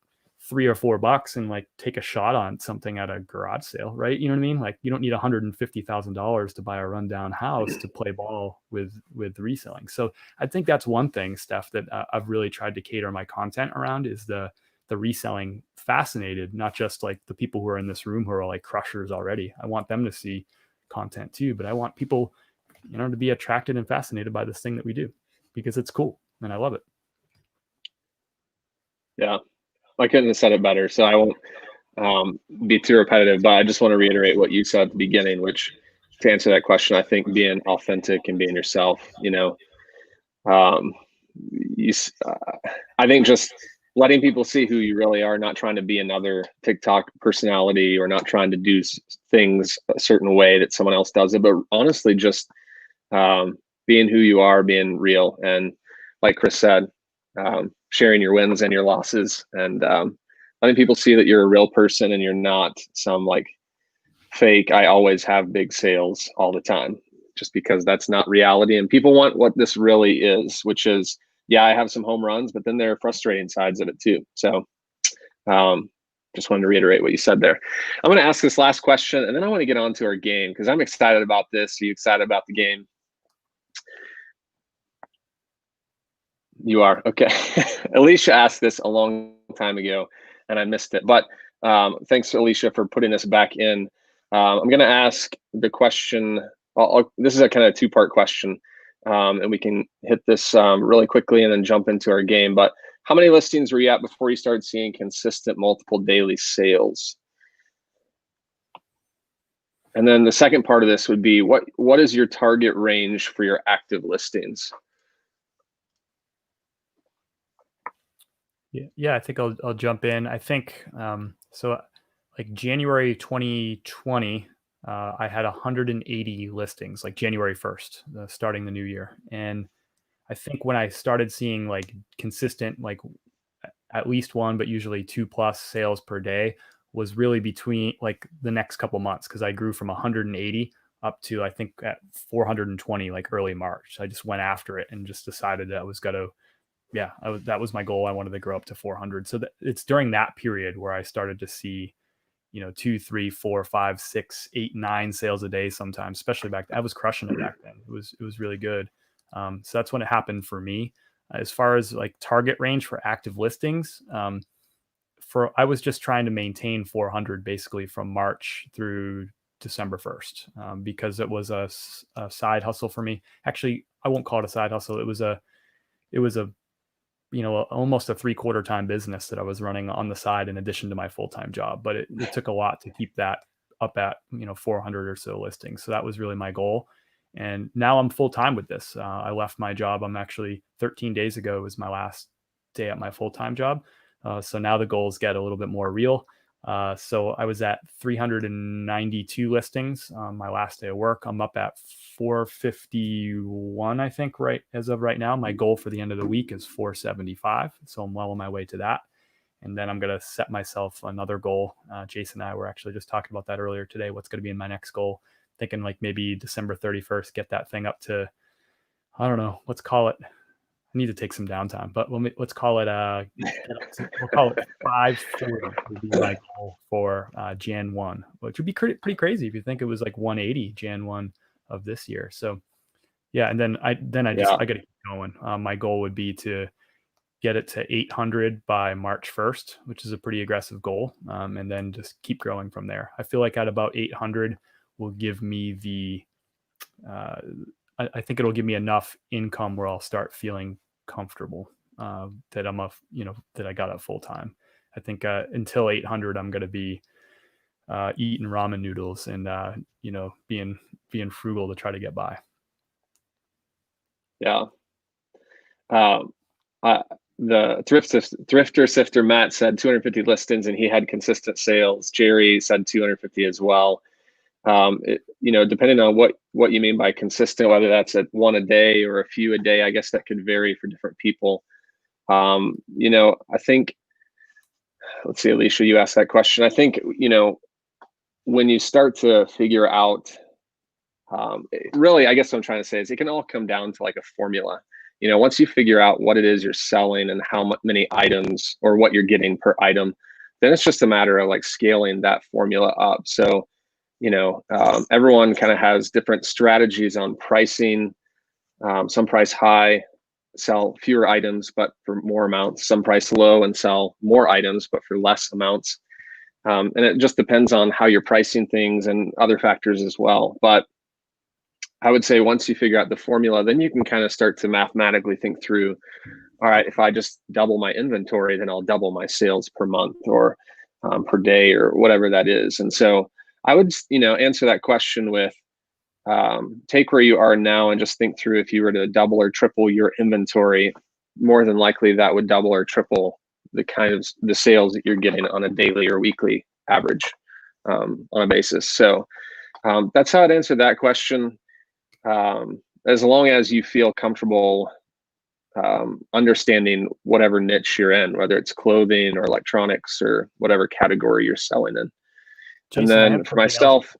$3 or $4 and like take a shot on something at a garage sale, right? You know what I mean? Like, you don't need $150,000 to buy a rundown house to play ball with reselling. So I think that's one thing, Steph, that I've really tried to cater my content around, is the reselling fascinated, not just like the people who are in this room who are like crushers already. I want them to see content too, but I want people, to be attracted and fascinated by this thing that we do, because it's cool and I love it. Yeah, I couldn't have said it better. So I won't be too repetitive, but I just want to reiterate what you said at the beginning, which, to answer that question, I think being authentic and being yourself, I think just letting people see who you really are, not trying to be another TikTok personality or not trying to do things a certain way that someone else does it, but honestly, just being who you are, being real. And like Chris said, sharing your wins and your losses, and letting people see that you're a real person and you're not some like fake, I always have big sales all the time, just because that's not reality. And people want what this really is, which is, yeah, I have some home runs, but then there are frustrating sides of it too. So just wanted to reiterate what you said there. I'm going to ask this last question, and then I want to get on to our game, because I'm excited about this. Are you excited about the game? You are? Okay. Alicia asked this a long time ago, and I missed it. But thanks, Alicia, for putting this back in. I'm going to ask the question. This is a kind of two-part question, and we can hit this really quickly and then jump into our game. But how many listings were you at before you started seeing consistent multiple daily sales? And then the second part of this would be, what is your target range for your active listings? Yeah, I think I'll jump in. I think so. Like January 2020, I had 180 listings, like January 1st, starting the new year. And I think when I started seeing like consistent, like at least one, but usually 2+ sales per day, was really between like the next couple months, because I grew from 180 up to, I think, at 420 like early March. I just went after it and just decided that I was going to, that was my goal. I wanted to grow up to 400. So it's during that period where I started to see, 2, 3, 4, 5, 6, 8, 9 sales a day sometimes, especially back then. I was crushing it back then. It was really good. So that's when it happened for me. As far as like target range for active listings, I was just trying to maintain 400 basically from March through December 1st, because it was a side hustle for me. Actually, I won't call it a side hustle. It was a almost a 3/4 time business that I was running on the side in addition to my full-time job. But it took a lot to keep that up at, 400 or so listings. So that was really my goal. And now I'm full-time with this. I left my job. I'm actually 13 days ago was my last day at my full-time job. So now the goals get a little bit more real. So I was at 392 listings my last day of work. I'm up at 451, I think, right as of right now. My goal for the end of the week is 475. So I'm well on my way to that. And then I'm going to set myself another goal. Jason and I were actually just talking about that earlier today. What's going to be in my next goal? Thinking like maybe December 31st, get that thing up to, I don't know, let's call it, I need to take some downtime, but let's call it we'll call it 540 would be my goal for Jan 1, which would be pretty crazy if you think it was like 180 Jan 1 of this year. So yeah, and then I got to keep going. My goal would be to get it to 800 by March 1st, which is a pretty aggressive goal, and then just keep growing from there. I feel like at about 800 will give me the I think it'll give me enough income where I'll start feeling comfortable that I'm that I got it full time. I think until 800, I'm going to be eating ramen noodles and being frugal to try to get by. Yeah. Um, the thrifter sifter Matt said 250 listings and he had consistent sales. Jerry said 250 as well. Depending on what you mean by consistent, whether that's at one a day or a few a day, I guess that could vary for different people. I think, let's see, Alicia, you asked that question. I think, when you start to figure out, really, I guess what I'm trying to say is it can all come down to like a formula. Once you figure out what it is you're selling and how many items or what you're getting per item, then it's just a matter of like scaling that formula up. So, everyone kind of has different strategies on pricing. Some price high, sell fewer items, but for more amounts. Some price low and sell more items, but for less amounts. And it just depends on how you're pricing things and other factors as well. But I would say once you figure out the formula, then you can kind of start to mathematically think through, all right, if I just double my inventory, then I'll double my sales per month or per day or whatever that is. And so I would, answer that question with, take where you are now and just think through if you were to double or triple your inventory, more than likely that would double or triple the kind of the sales that you're getting on a daily or weekly average on a basis. So that's how I'd answer that question. As long as you feel comfortable understanding whatever niche you're in, whether it's clothing or electronics or whatever category you're selling in. Jason, and then for myself,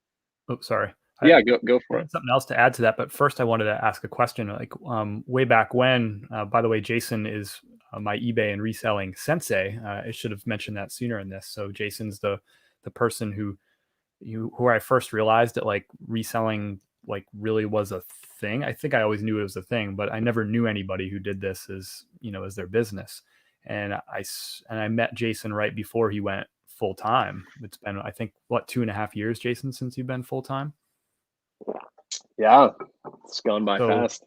sorry. Yeah, go for it. Something else to add to that, but first I wanted to ask a question. Like way back when, by the way, Jason is my eBay and reselling sensei. I should have mentioned that sooner in this. So Jason's the person who I first realized that like reselling like really was a thing. I think I always knew it was a thing, but I never knew anybody who did this as their business. And I met Jason right before he went full time. It's been, I think, what, 2.5 years, Jason, since you've been full time? Yeah, it's gone by fast.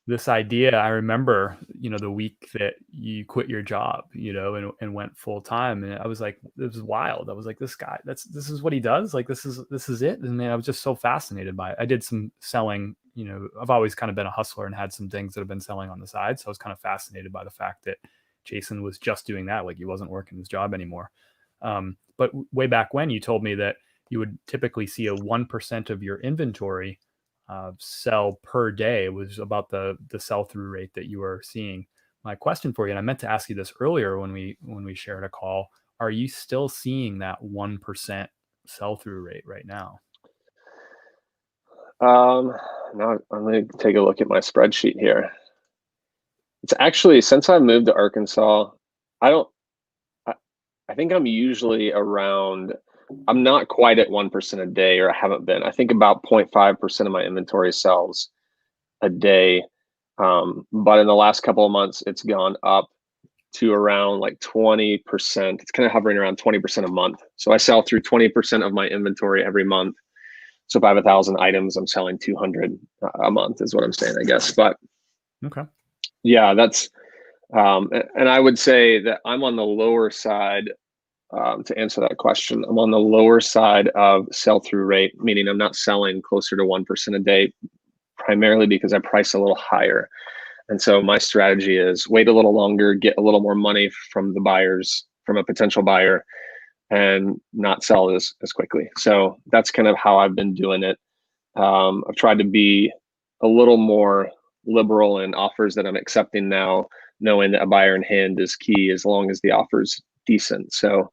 This idea, I remember, the week that you quit your job, and went full time, and I was like, it was wild. I was like, this guy, this is what he does. Like, this is it. And then I was just so fascinated by it. I did some selling. I've always kind of been a hustler and had some things that have been selling on the side. So I was kind of fascinated by the fact that Jason was just doing that. Like he wasn't working his job anymore. But way back when, you told me that you would typically see a 1% of your inventory sell per day was about the sell-through rate that you were seeing. My question for you, and I meant to ask you this earlier when we shared a call, are you still seeing that 1% sell-through rate right now? Now I'm going to take a look at my spreadsheet here. It's actually, since I moved to Arkansas, I think I'm usually around, I'm not quite at 1% a day, or I haven't been. I think about 0.5% of my inventory sells a day. But in the last couple of months, it's gone up to around like 20%. It's kind of hovering around 20% a month. So I sell through 20% of my inventory every month. So if I have 1,000 items, I'm selling 200 a month is what I'm saying, I guess. But okay, yeah, that's, and I would say that I'm on the lower side. To answer that question, I'm on the lower side of sell-through rate, meaning I'm not selling closer to 1% a day, primarily because I price a little higher. And so my strategy is wait a little longer, get a little more money from the buyers, from a potential buyer, and not sell as quickly. So that's kind of how I've been doing it. I've tried to be a little more liberal in offers that I'm accepting now, knowing that a buyer in hand is key as long as the offer's decent. So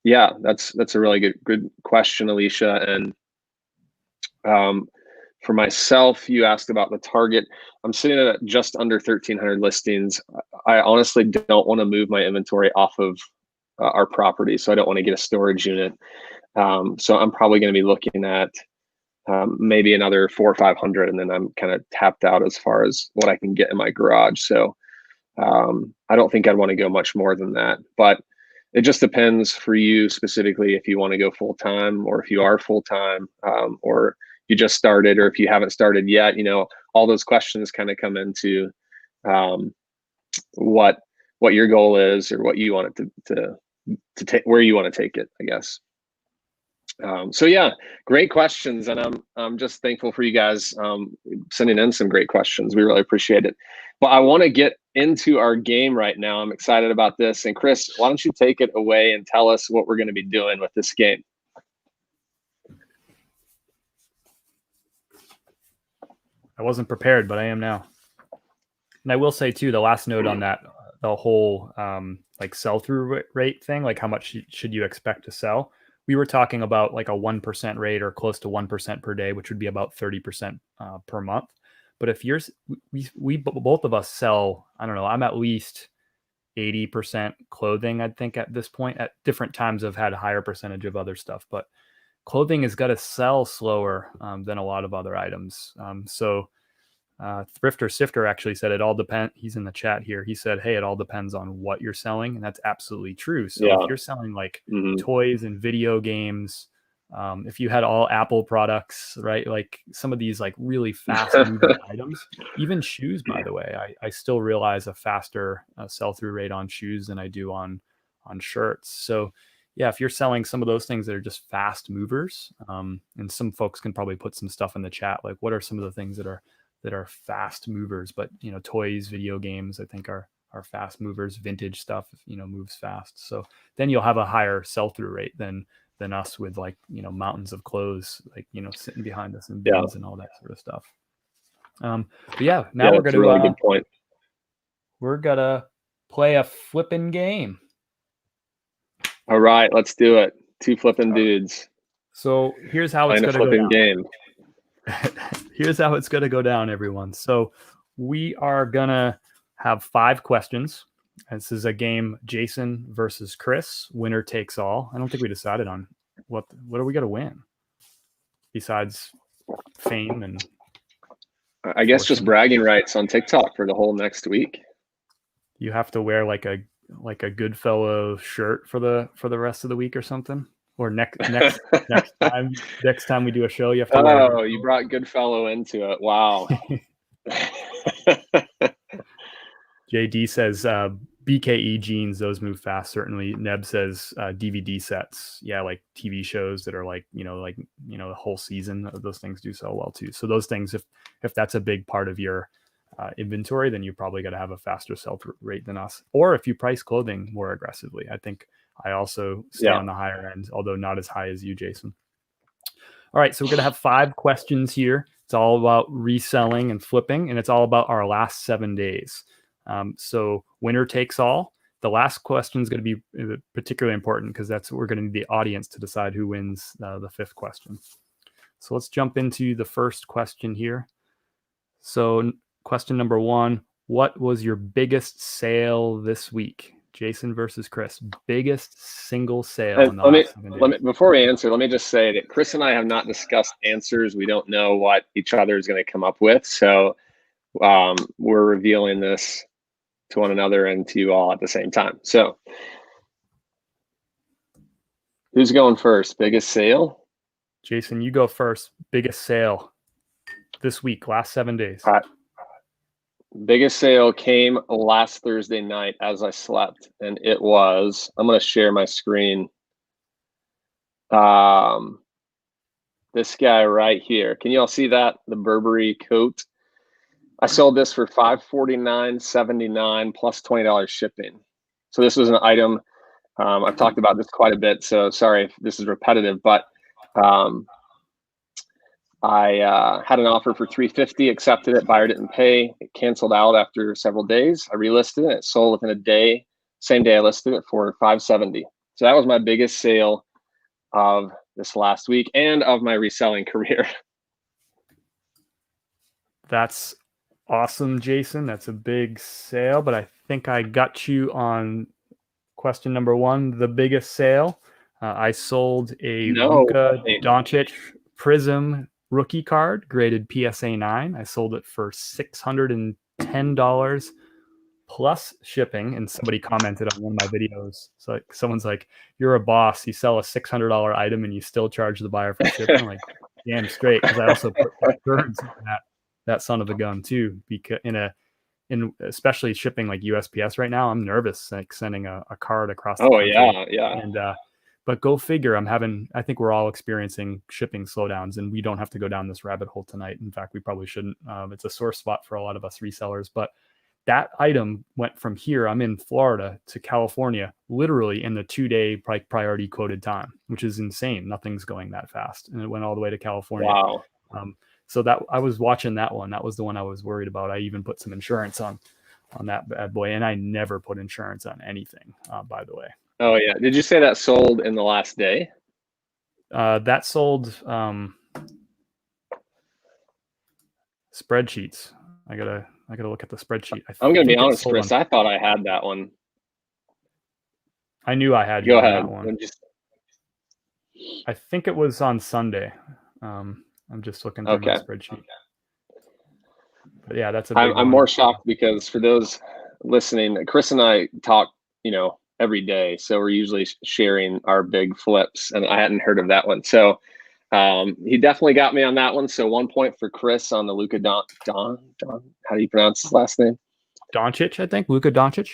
yeah, that's a really good question, Alicia. And for myself, you asked about the target. I'm sitting at just under 1,300 listings. I honestly don't want to move my inventory off of our property, so I don't want to get a storage unit. So I'm probably going to be looking at maybe another 400 or 500, and then I'm kind of tapped out as far as what I can get in my garage. So I don't think I'd want to go much more than that, but it just depends for you specifically if you want to go full time, or if you are full time, or you just started, or if you haven't started yet. All those questions kind of come into what your goal is, or what you want it to take, where you want to take it, I guess. So yeah, great questions, and I'm just thankful for you guys sending in some great questions. We really appreciate it. But I want to get into our game right now. I'm excited about this. And Chris, why don't you take it away and tell us what we're going to be doing with this game? I wasn't prepared, but I am now. And I will say too, the last note on that, the whole like sell-through rate thing, like how much should you expect to sell? We were talking about like a 1% rate or close to 1% per day, which would be about 30% per month. But if we both of us sell, I don't know, I'm at least 80% clothing, I think at this point. At different times I've had a higher percentage of other stuff, but clothing has got to sell slower than a lot of other items. So Thrifter Sifter actually said it all depends. He's in the chat here. He said, hey, it all depends on what you're selling. And that's absolutely true. So if you're selling like toys and video games, if you had all Apple products, right? Like some of these like really fast moving items, even shoes, by the way, I still realize a faster sell-through rate on shoes than I do on shirts. So yeah, if you're selling some of those things that are just fast movers, and some folks can probably put some stuff in the chat, like what are some of the things that are fast movers, but toys, video games, I think are fast movers. Vintage stuff, moves fast. So then you'll have a higher sell-through rate than us with like, mountains of clothes, like, sitting behind us in bins and all that sort of stuff. But yeah, now we're going to, really good point. We're going to play a flipping game. All right, let's do it. Two flipping dudes. So here's how it's going to go down. Game. Here's how it's going to go down, everyone. So we are going to have 5 questions. This is a game, Jason versus Chris. Winner takes all. I don't think we decided on what are we going to win besides fame and I guess just bragging rights on TikTok for the whole next week. You have to wear like a Goodfellow shirt for the rest of the week or something. Or next time we do a show, you have to. Oh, you brought Goodfellow into it. Wow. JD says BKE jeans, those move fast. Certainly. Neb says DVD sets. Yeah, like TV shows that are like the whole season. Those things do sell well too. So those things, if that's a big part of your inventory, then you probably got to have a faster sell-through rate than us. Or if you price clothing more aggressively, I think I also stay on the higher end, although not as high as you, Jason. All right, so we're going to have 5 questions here. It's all about reselling and flipping, and it's all about our last 7 days. So winner takes all. The last question is going to be particularly important because that's what we're going to need the audience to decide who wins the 5th question. So let's jump into the first question here. So question number 1, what was your biggest sale this week? Jason versus Chris, biggest single sale in the last 7 days. Before we answer, let me just say that Chris and I have not discussed answers. We don't know what each other is going to come up with. So we're revealing this to one another and to you all at the same time. So who's going first? Biggest sale? Jason, you go first. Biggest sale this week, last 7 days. Biggest sale came last Thursday night as I slept, and it was, I'm going to share my screen. This guy right here. Can you all see that? The Burberry coat. I sold this for $549.79 plus $20 shipping. So this was an item. I've talked about this quite a bit, so sorry if this is repetitive, but I had an offer for $350, accepted it, buyer didn't pay. It canceled out after several days. I relisted it. It sold within a day. Same day I listed it for $570. So that was my biggest sale of this last week and of my reselling career. That's awesome, Jason. That's a big sale, but I think I got you on question number 1, the biggest sale. I sold a Luka Doncic Prism rookie card graded PSA 9. I sold it for $610 plus shipping, and somebody commented on one of my videos. So like, someone's like, "You're a boss. You sell a $600 item and you still charge the buyer for shipping." I'm like, damn straight, because I also put insurance on that son of a gun too. Because in especially shipping like USPS right now, I'm nervous like sending a card across the country. Yeah. And But go figure, I think we're all experiencing shipping slowdowns, and we don't have to go down this rabbit hole tonight. In fact, we probably shouldn't. It's a sore spot for a lot of us resellers. But that item went from here, I'm in Florida, to California, literally in the 2-day priority quoted time, which is insane. Nothing's going that fast. And it went all the way to California. Wow. So that I was watching that one. That was the one I was worried about. I even put some insurance on that bad boy. And I never put insurance on anything, by the way. Oh yeah. Did you say that sold in the last day? That sold spreadsheets. I gotta look at the spreadsheet. I'm gonna be honest, Chris. I thought I had that one. I knew I had Go ahead. That one. I think it was on Sunday. I'm just looking through my spreadsheet. But yeah, that's a big I'm more shocked because for those listening, Chris and I talk, every day. So we're usually sharing our big flips, and I hadn't heard of that one. So he definitely got me on that one. So 1 point for Chris on the Luka Don. How do you pronounce his last name? Doncic, I think. Luka Doncic,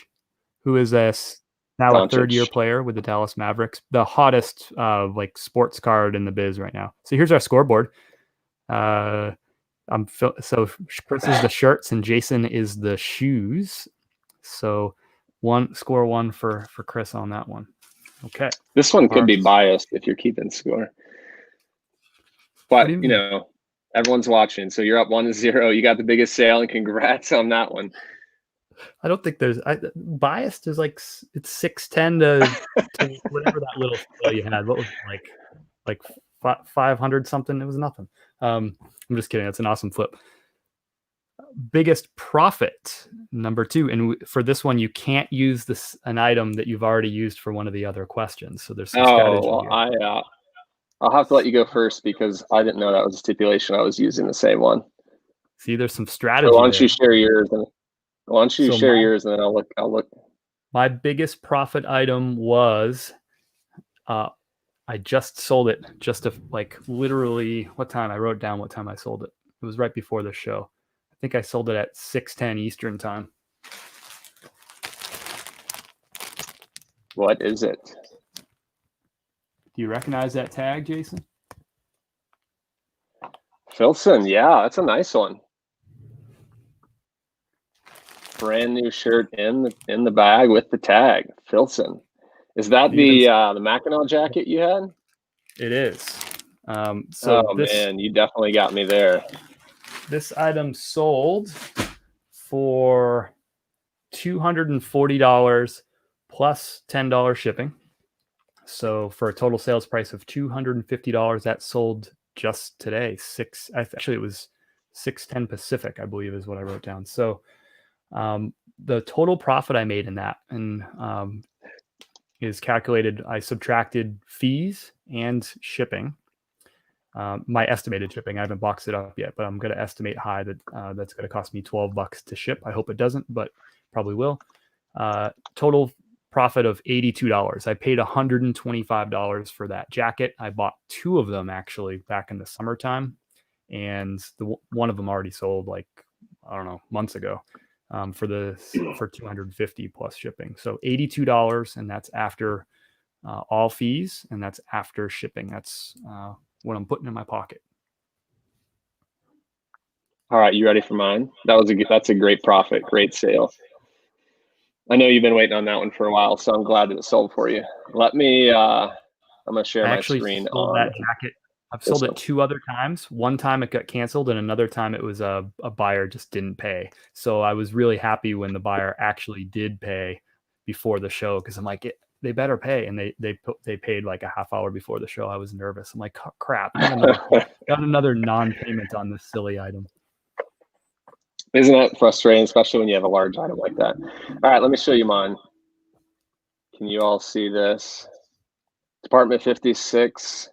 who is now a third-year player with the Dallas Mavericks, the hottest sports card in the biz right now. So here's our scoreboard. So Chris is the shirts and Jason is the shoes. So score one for Chris on that one. Okay. This one could be biased if you're keeping score. But everyone's watching. So you're up 1-0. You got the biggest sale, and congrats on that one. I don't think there's biased is it's 610 to whatever that little sale you had. What was it, like 500 something? It was nothing. I'm just kidding. That's an awesome flip. Biggest profit, number 2. And for this one, you can't use an item that you've already used for one of the other questions. So there's some strategy here. I'll have to let you go first because I didn't know that was a stipulation. I was using the same one. See, there's some strategy. So why don't you share yours? Yours, and then I'll look. My biggest profit item was, I just sold it literally what time? I wrote down what time I sold it. It was right before the show. I think I sold it at 6:10 Eastern time. What is it? Do you recognize that tag, Jason? Filson, yeah, that's a nice one. Brand new shirt in the bag with the tag. Filson. Is that the Mackinac jacket you had? It is. Man, you definitely got me there. This item sold for $240 plus $10 shipping. So for a total sales price of $250, that sold just today. Actually, it was 6:10 Pacific, I believe, is what I wrote down. So the total profit I made in that is calculated. I subtracted fees and shipping. My estimated shipping, I haven't boxed it up yet, but I'm going to estimate high that that's going to cost me $12 to ship. I hope it doesn't, but probably will. Total profit of $82. I paid $125 for that jacket. I bought 2 of them actually back in the summertime, and one of them already sold months ago for $250 plus shipping. So $82, and that's after all fees, and that's after shipping. That's what I'm putting in my pocket. All right, you ready for mine? That's a great profit, great sale. I know you've been waiting on that one for a while, so I'm glad that it sold for you. Let me, I'm going to share my screen on that jacket. I've sold it 2 other times. One time it got canceled, and another time it was a buyer just didn't pay. So I was really happy when the buyer actually did pay before the show, because I'm like, they better pay. And they paid like a half hour before the show. I was nervous. I'm like, crap, got another non-payment on this silly item. Isn't that frustrating, especially when you have a large item like that? All right, let me show you mine. Can you all see this? Department 56.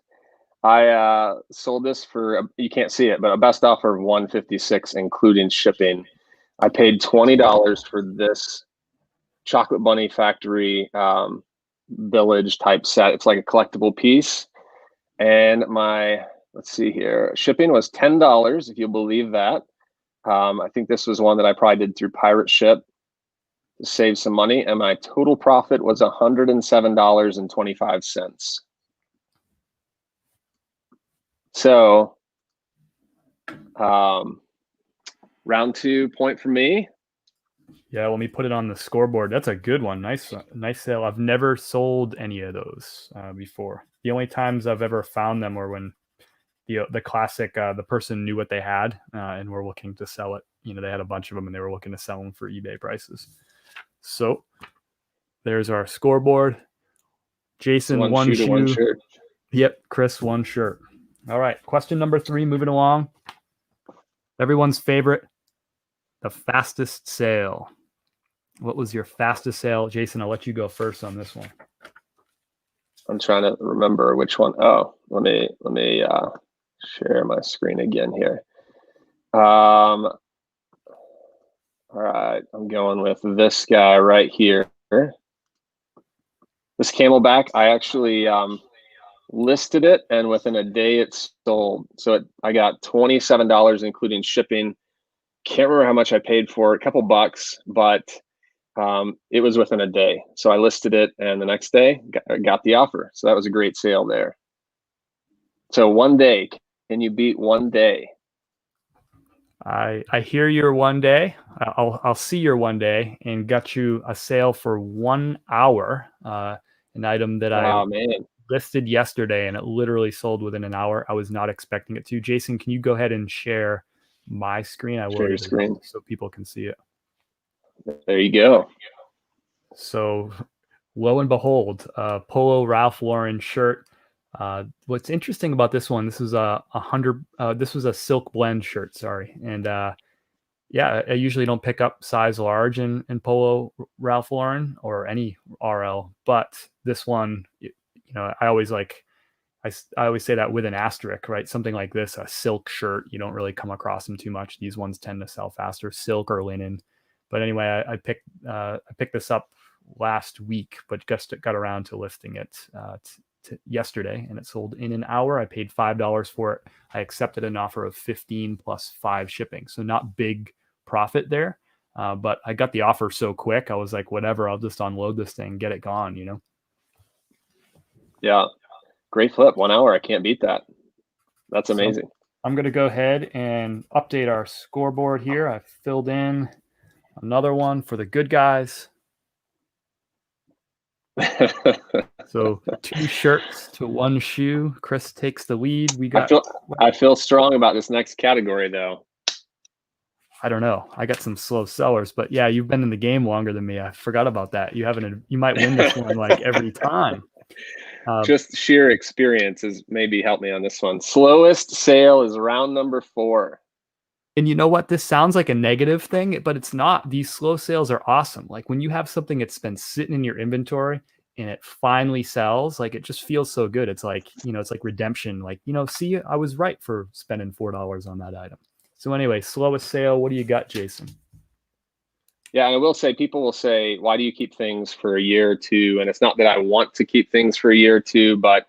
I sold this for, you can't see it, but a best offer of $156, including shipping. I paid $20 for this Chocolate Bunny Factory Village type set. It's like a collectible piece. And let's see here, shipping was $10, if you'll believe that. I think this was one that I probably did through Pirate Ship to save some money. And my total profit was $107.25. So, round 2 point for me. Yeah, let me put it on the scoreboard. That's a good one. Nice sale. I've never sold any of those before. The only times I've ever found them were when the classic the person knew what they had and were looking to sell it. They had a bunch of them and they were looking to sell them for eBay prices. So there's our scoreboard. Jason, One one shoe to one shoe. shirt. Yep, Chris, one shirt. All right, question number 3, moving along. Everyone's favorite, the fastest sale. What was your fastest sale? Jason, I'll let you go first on this one. I'm trying to remember which one. Oh, let me share my screen again here. All right, I'm going with this guy right here. This Camelback, I actually listed it, and within a day it sold. So I got $27 including shipping. Can't remember how much I paid for it, a couple bucks, but it was within a day. So I listed it, and the next day got the offer. So that was a great sale there. So one day, can you beat one day? I hear your one day. I'll see your one day and got you a sale for 1 hour. An item that I listed yesterday, and it literally sold within an hour. I was not expecting it to. Jason, can you go ahead and share my screen? I will share your screen so people can see it. There you go. So lo and behold, Polo Ralph Lauren shirt. What's interesting about this one, this is this was a silk blend shirt, sorry. And yeah, I usually don't pick up size large in Polo Ralph Lauren or any RL, but this one, I always I always say that with an asterisk, right? Something like this, a silk shirt, you don't really come across them too much. These ones tend to sell faster, silk or linen. But anyway, I picked this up last week, but just got around to listing it yesterday, and it sold in an hour. I paid $5 for it. I accepted an offer of 15 plus 5 shipping, so not big profit there. But I got the offer so quick, I was like, whatever, I'll just unload this thing, get it gone, Yeah, great flip. 1 hour, I can't beat that. That's amazing. So I'm going to go ahead and update our scoreboard here. I filled in another one for the good guys. So 2 shirts to 1 shoe. Chris takes the lead. I feel strong about this next category, though. I don't know. I got some slow sellers, but yeah, you've been in the game longer than me. I forgot about that. You might win this one like every time. Just sheer experience has maybe helped me on this one. Slowest sale is round number 4. And you know what? This sounds like a negative thing, but it's not. These slow sales are awesome. Like when you have something that's been sitting in your inventory and it finally sells, like it just feels so good. It's like, it's like redemption. Like, see, I was right for spending $4 on that item. So anyway, slowest sale. What do you got, Jason? Yeah, and I will say, people will say, why do you keep things for a year or two? And it's not that I want to keep things for a year or two, but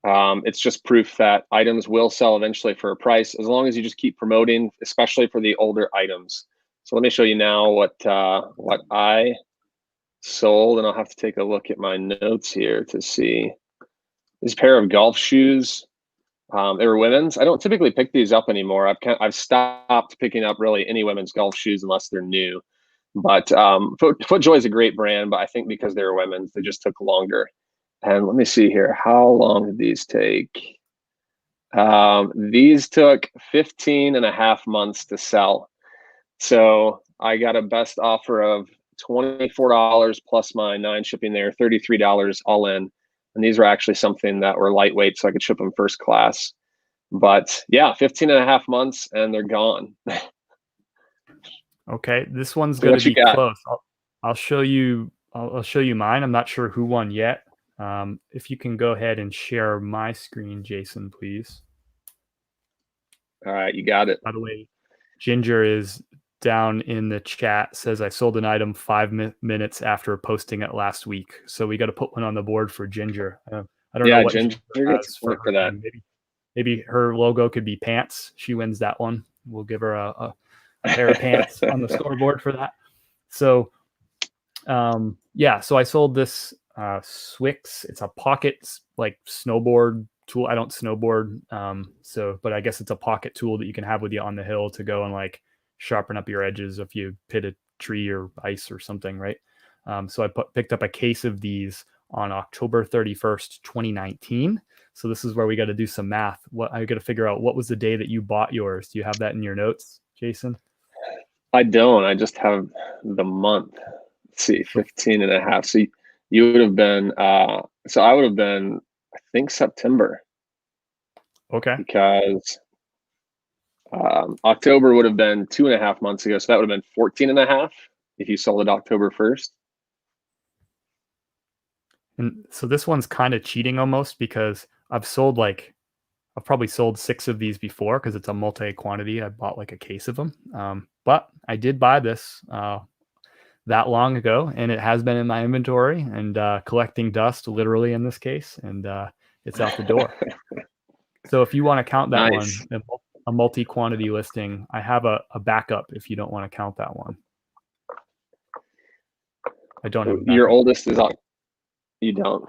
it's just proof that items will sell eventually for a price, as long as you just keep promoting, especially for the older items. So let me show you now what I sold, and I'll have to take a look at my notes here to see. This pair of golf shoes, they were women's. I don't typically pick these up anymore. I've stopped picking up really any women's golf shoes unless they're new. But FootJoy is a great brand, but I think because they were women's, they just took longer. And let me see here. How long did these take? These took 15 and a half months to sell. So I got a best offer of $24 plus my 9 shipping there, $33 all in. And these were actually something that were lightweight, so I could ship them first class. But yeah, 15 and a half months and they're gone. Okay, this one's going to be close. I'll show you. I'll show you mine. I'm not sure who won yet. If you can go ahead and share my screen, Jason, please. All right, you got it. By the way, Ginger is down in the chat, says I sold an item 5 minutes after posting it last week. So we got to put one on the board for Ginger. I don't know what Ginger gets for that. Maybe her logo could be pants. She wins that one. We'll give her a pair of pants on the scoreboard for that. So yeah, so I sold this Swix. It's a pocket like snowboard tool. I don't snowboard, but I guess it's a pocket tool that you can have with you on the hill to go and like sharpen up your edges if you hit a tree or ice or something, right? So I picked up a case of these on October 31st, 2019. So this is where we got to do some math. I got to figure out what was the day that you bought yours. Do you have that in your notes, Jason? I don't. I just have the month. Let's see, 15 and a half. So you would have been, so I would have been, I think, September. Okay. Because October would have been 2.5 months ago. So that would have been 14 and a half if you sold it October 1st. And so this one's kind of cheating almost, because I've probably sold 6 of these before because it's a multi-quantity. I bought like a case of them. But I did buy this that long ago, and it has been in my inventory and collecting dust, literally in this case, and it's out the door. So if you want to count that Nice. one, a multi-quantity listing, I have a backup if you don't want to count that one. I don't have a backup. Your oldest is on. You don't.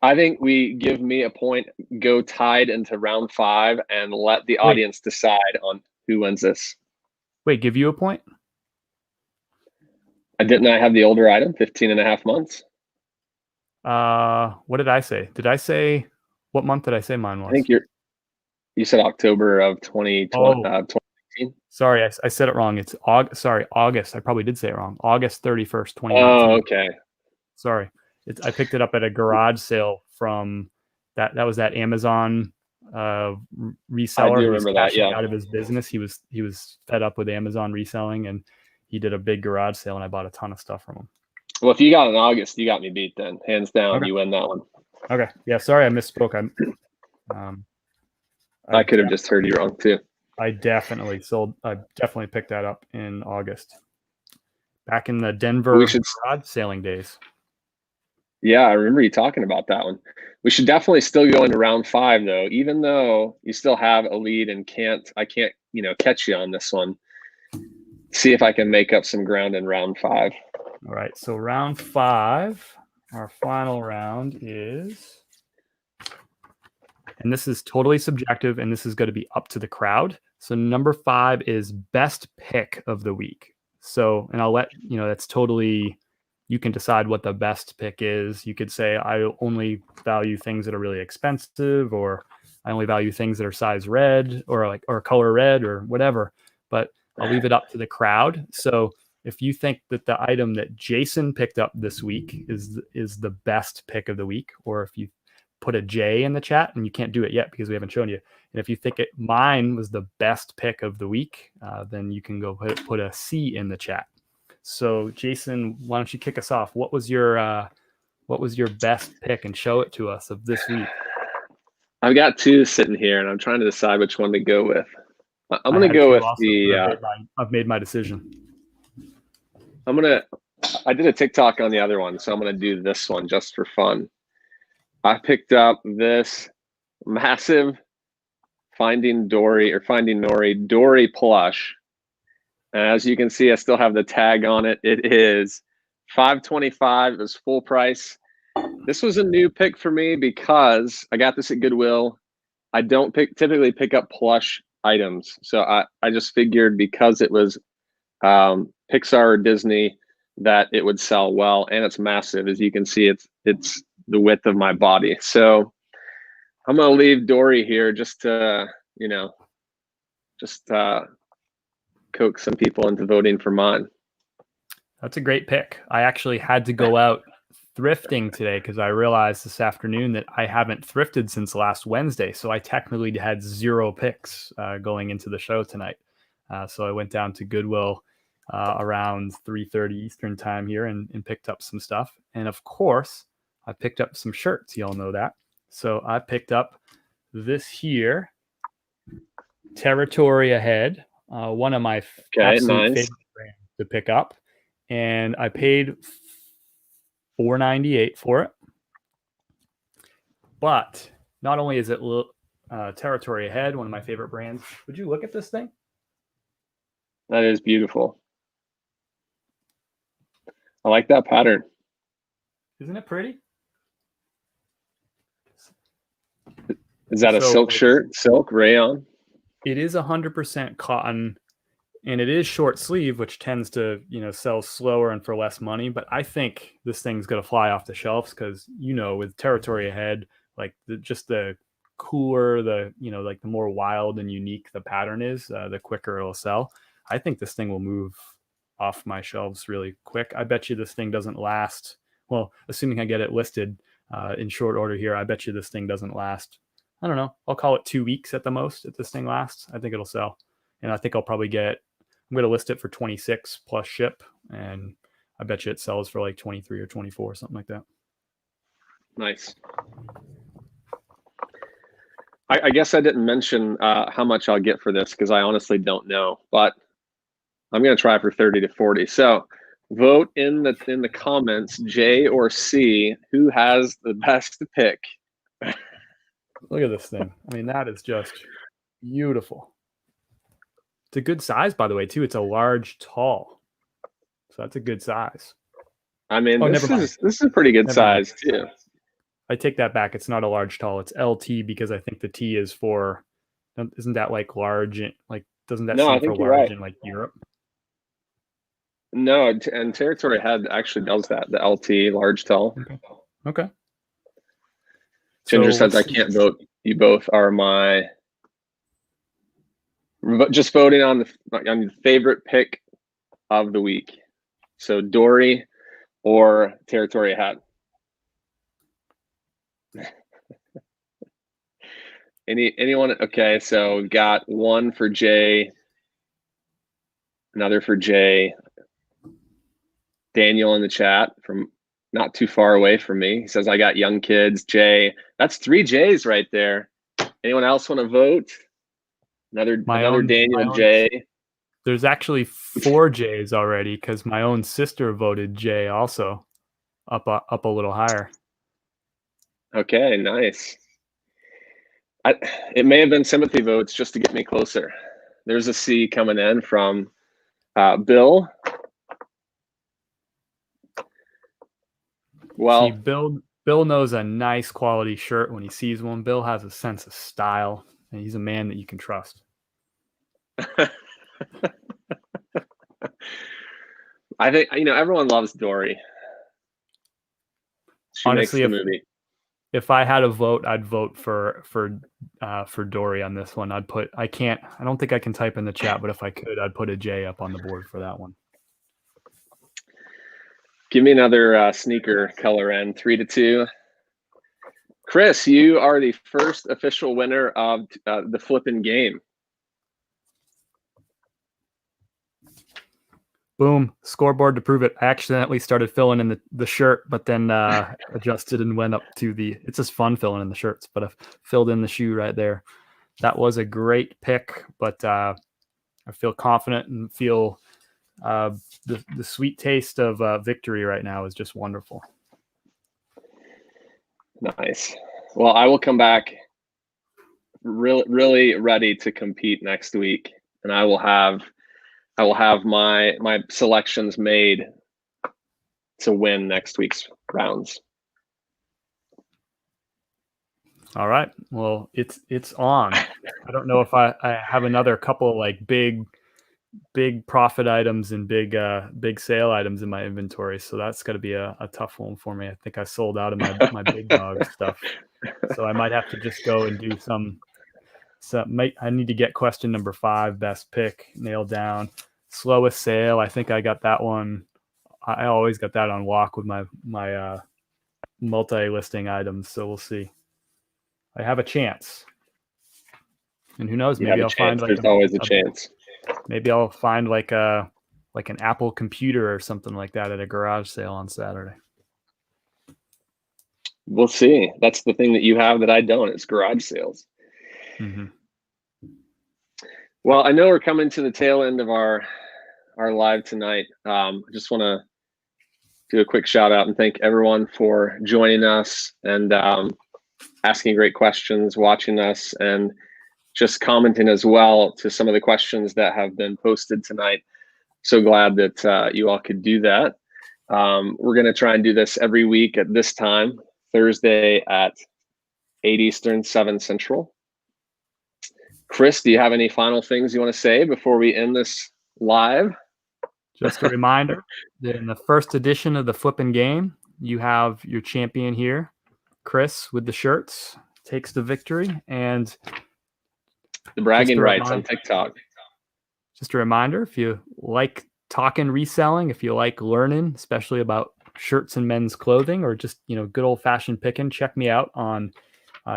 I think we give me a point, go tied into round 5, and let the audience decide on who wins this. Wait, give you a point? Didn't I have the older item, 15 and a half months? What did I say? What month did I say mine was? I think you said October of 2019. Sorry, I said it wrong. It's August. I probably did say it wrong. August 31st, 2019. Oh, okay. Sorry. I picked it up at a garage sale from that was that Amazon reseller who was cashing out of his business. He was fed up with Amazon reselling, and he did a big garage sale, and I bought a ton of stuff from him. Well, if you got in August, you got me beat then. Hands down, okay. You win that one. Okay. Yeah, sorry I misspoke. I could have just heard you wrong too. I definitely picked that up in August. Back in the Denver garage sailing days. Yeah, I remember you talking about that one. We should definitely still go into round 5 though, even though you still have a lead and I can't, catch you on this one. See if I can make up some ground in round 5. All right. So round 5, our final round is, and this is totally subjective, and this is going to be up to the crowd. So number 5 is best pick of the week. So, and I'll let, that's totally, you can decide what the best pick is. You could say, I only value things that are really expensive, or I only value things that are size red or color red or whatever, but I'll leave it up to the crowd. So if you think that the item that Jason picked up this week is the best pick of the week, or if you put a J in the chat, and you can't do it yet because we haven't shown you. And if you think mine was the best pick of the week, then you can go put a C in the chat. So Jason, why don't you kick us off? What was your best pick, and show it to us of this week? I've got 2 sitting here, and I'm trying to decide which one to go with. I'm going to go with I've made my decision. I did a TikTok on the other one, so I'm going to do this one just for fun. I picked up this massive Finding Dory Dory plush. And as you can see, I still have the tag on it. It is $5.25. It was full price. This was a new pick for me because I got this at Goodwill. I don't typically pick up plush items. So I just figured because it was Pixar or Disney that it would sell well, and it's massive. As you can see, it's the width of my body. So I'm going to leave Dory here just to, coax some people into voting for mine. That's a great pick. I actually had to go out thrifting today because I realized this afternoon that I haven't thrifted since last Wednesday. So I technically had 0 picks going into the show tonight. So I went down to Goodwill around 3:30 Eastern time here and picked up some stuff. And of course, I picked up some shirts. Y'all know that. So I picked up this here, Territory Ahead, one of my absolute favorite brands to pick up. And I paid $4.98 for it. But not only is it Territory Ahead, one of my favorite brands. Would you look at this thing? That is beautiful. I like that pattern. Isn't it pretty? Is that a So silk shirt? Silk rayon? it is 100% cotton, and it is short sleeve, which tends to, sell slower and for less money. But I think this thing's gonna fly off the shelves because, with territory ahead, like just the cooler, like the more wild and unique the pattern is, the quicker it'll sell. I think this thing will move off my shelves really quick. I bet you this thing doesn't last. Well, assuming I get it listed in short order here, I bet you this thing doesn't last. I don't know. I'll call it 2 weeks at the most if this thing lasts. I think it'll sell. And I think I'm going to list it for 26 plus ship. And I bet you it sells for like 23 or 24, something like that. Nice. I guess I didn't mention how much I'll get for this because I honestly don't know, but I'm going to try for 30 to 40. So vote in the comments, J or C, who has the best pick. Look at this thing. I mean, that is just beautiful. It's a good size, by the way, too. It's a large, tall. So that's a good size. I mean, this is a pretty good size, too. I take that back. It's not a large, tall. It's LT because I think the T is for, isn't that like large? Like, doesn't that stand for large in like Europe? No, and Territory Head actually does that, the LT, large, tall. Okay. Ginger says, I can't vote. You both are just voting on the favorite pick of the week. So Dory or Territory Head. Anyone? Okay, so we've got one for Jay, another for Jay. Daniel in the chat from not too far away from me. He says, I got young kids. Jay, that's 3 J's right there. Anyone else want to vote? Another Daniel J. There's actually 4 J's already because my own sister voted J also, up a little higher. Okay, nice. It may have been sympathy votes just to get me closer. There's a C coming in from Bill. Well, see, Bill knows a nice quality shirt when he sees one. Bill has a sense of style, and he's a man that you can trust. I think everyone loves Dory. She honestly makes the movie. If I had a vote, I'd vote for Dory on this one. I don't think I can type in the chat, but if I could, I'd put a J up on the board for that one. Give me another sneaker color end, 3-2. Chris, you are the first official winner of the FLIPPIN game. Boom, scoreboard to prove it. I accidentally started filling in the shirt, but then adjusted and went up to it's just fun filling in the shirts, but I filled in the shoe right there. That was a great pick, but I feel confident and feel the sweet taste of victory right now is just wonderful. Nice. Well, I will come back really ready to compete next week, and I will have my selections made to win next week's rounds. All right. Well, it's on. I don't know if I have another couple of like big profit items and big sale items in my inventory, so that's got to be a tough one for me. I think I sold out of my big dog stuff, so I might have to just go and do some. So I need to get question number 5, best pick, nailed down. Slowest sale, I think I got that one. I always got that on lock with my multi-listing items, so we'll see. I have a chance, and who knows? Maybe I'll find there's always a chance. Maybe I'll find like an Apple computer or something like that at a garage sale on Saturday. We'll see. That's the thing that you have that I don't. It's garage sales. Mm-hmm. Well, I know we're coming to the tail end of our live tonight. I just want to do a quick shout out and thank everyone for joining us and asking great questions, watching us, and just commenting as well to some of the questions that have been posted tonight. So glad that you all could do that. We're going to try and do this every week at this time, Thursday at 8 Eastern, 7 Central. Chris, do you have any final things you want to say before we end this live? Just a reminder that in the first edition of the Flippin' game, you have your champion here, Chris, with the shirts, takes the victory. And the bragging rights on TikTok. Just a reminder, if you like talking reselling, if you like learning, especially about shirts and men's clothing, or just, good old fashioned picking, check me out on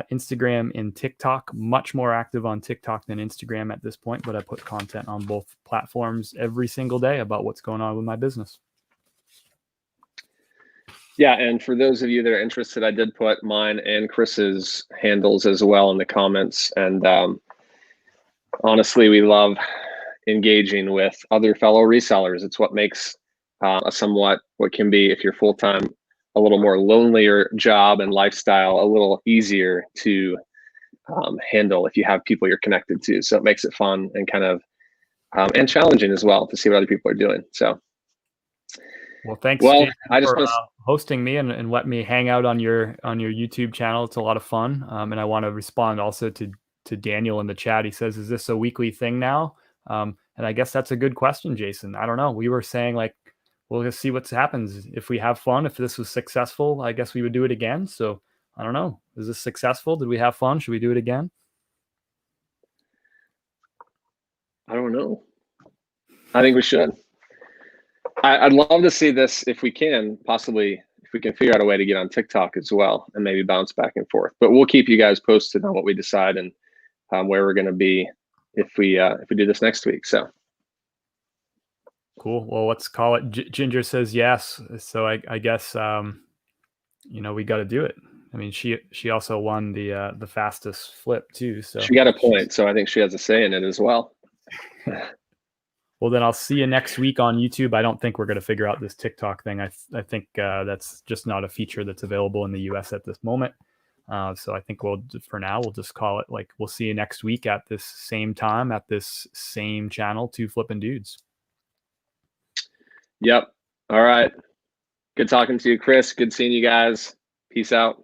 Instagram and TikTok. Much more active on TikTok than Instagram at this point, but I put content on both platforms every single day about what's going on with my business. Yeah, and for those of you that are interested, I did put mine and Chris's handles as well in the comments. And honestly, we love engaging with other fellow resellers. It's what makes a somewhat, what can be, if you're full-time, a little more lonelier job and lifestyle, a little easier to handle if you have people you're connected to. So it makes it fun and kind of and challenging as well to see what other people are doing. So, well, thanks. Well, Jason, I just for hosting me and let me hang out on your YouTube channel. It's a lot of fun, and I want to respond also to Daniel in the chat. He says, "Is this a weekly thing now?" And I guess that's a good question, Jason. I don't know. We were saying like, we'll just see what happens. If we have fun, if this was successful, I guess we would do it again. So I don't know. Is this successful? Did we have fun? Should we do it again? I don't know. I think we should. I'd love to see this if we can, possibly, if we can figure out a way to get on TikTok as well and maybe bounce back and forth. But we'll keep you guys posted on what we decide and where we're going to be if we do this next week. So cool. Well, let's call it. Ginger says yes. So I guess we got to do it. I mean, she also won the fastest flip too. So she got a point. So I think she has a say in it as well. Well, then I'll see you next week on YouTube. I don't think we're going to figure out this TikTok thing. I think that's just not a feature that's available in the US at this moment. So I think for now, we'll just call it like, we'll see you next week at this same time, at this same channel, Two Flippin' Dudes. Yep. All right. Good talking to you, Chris. Good seeing you guys. Peace out.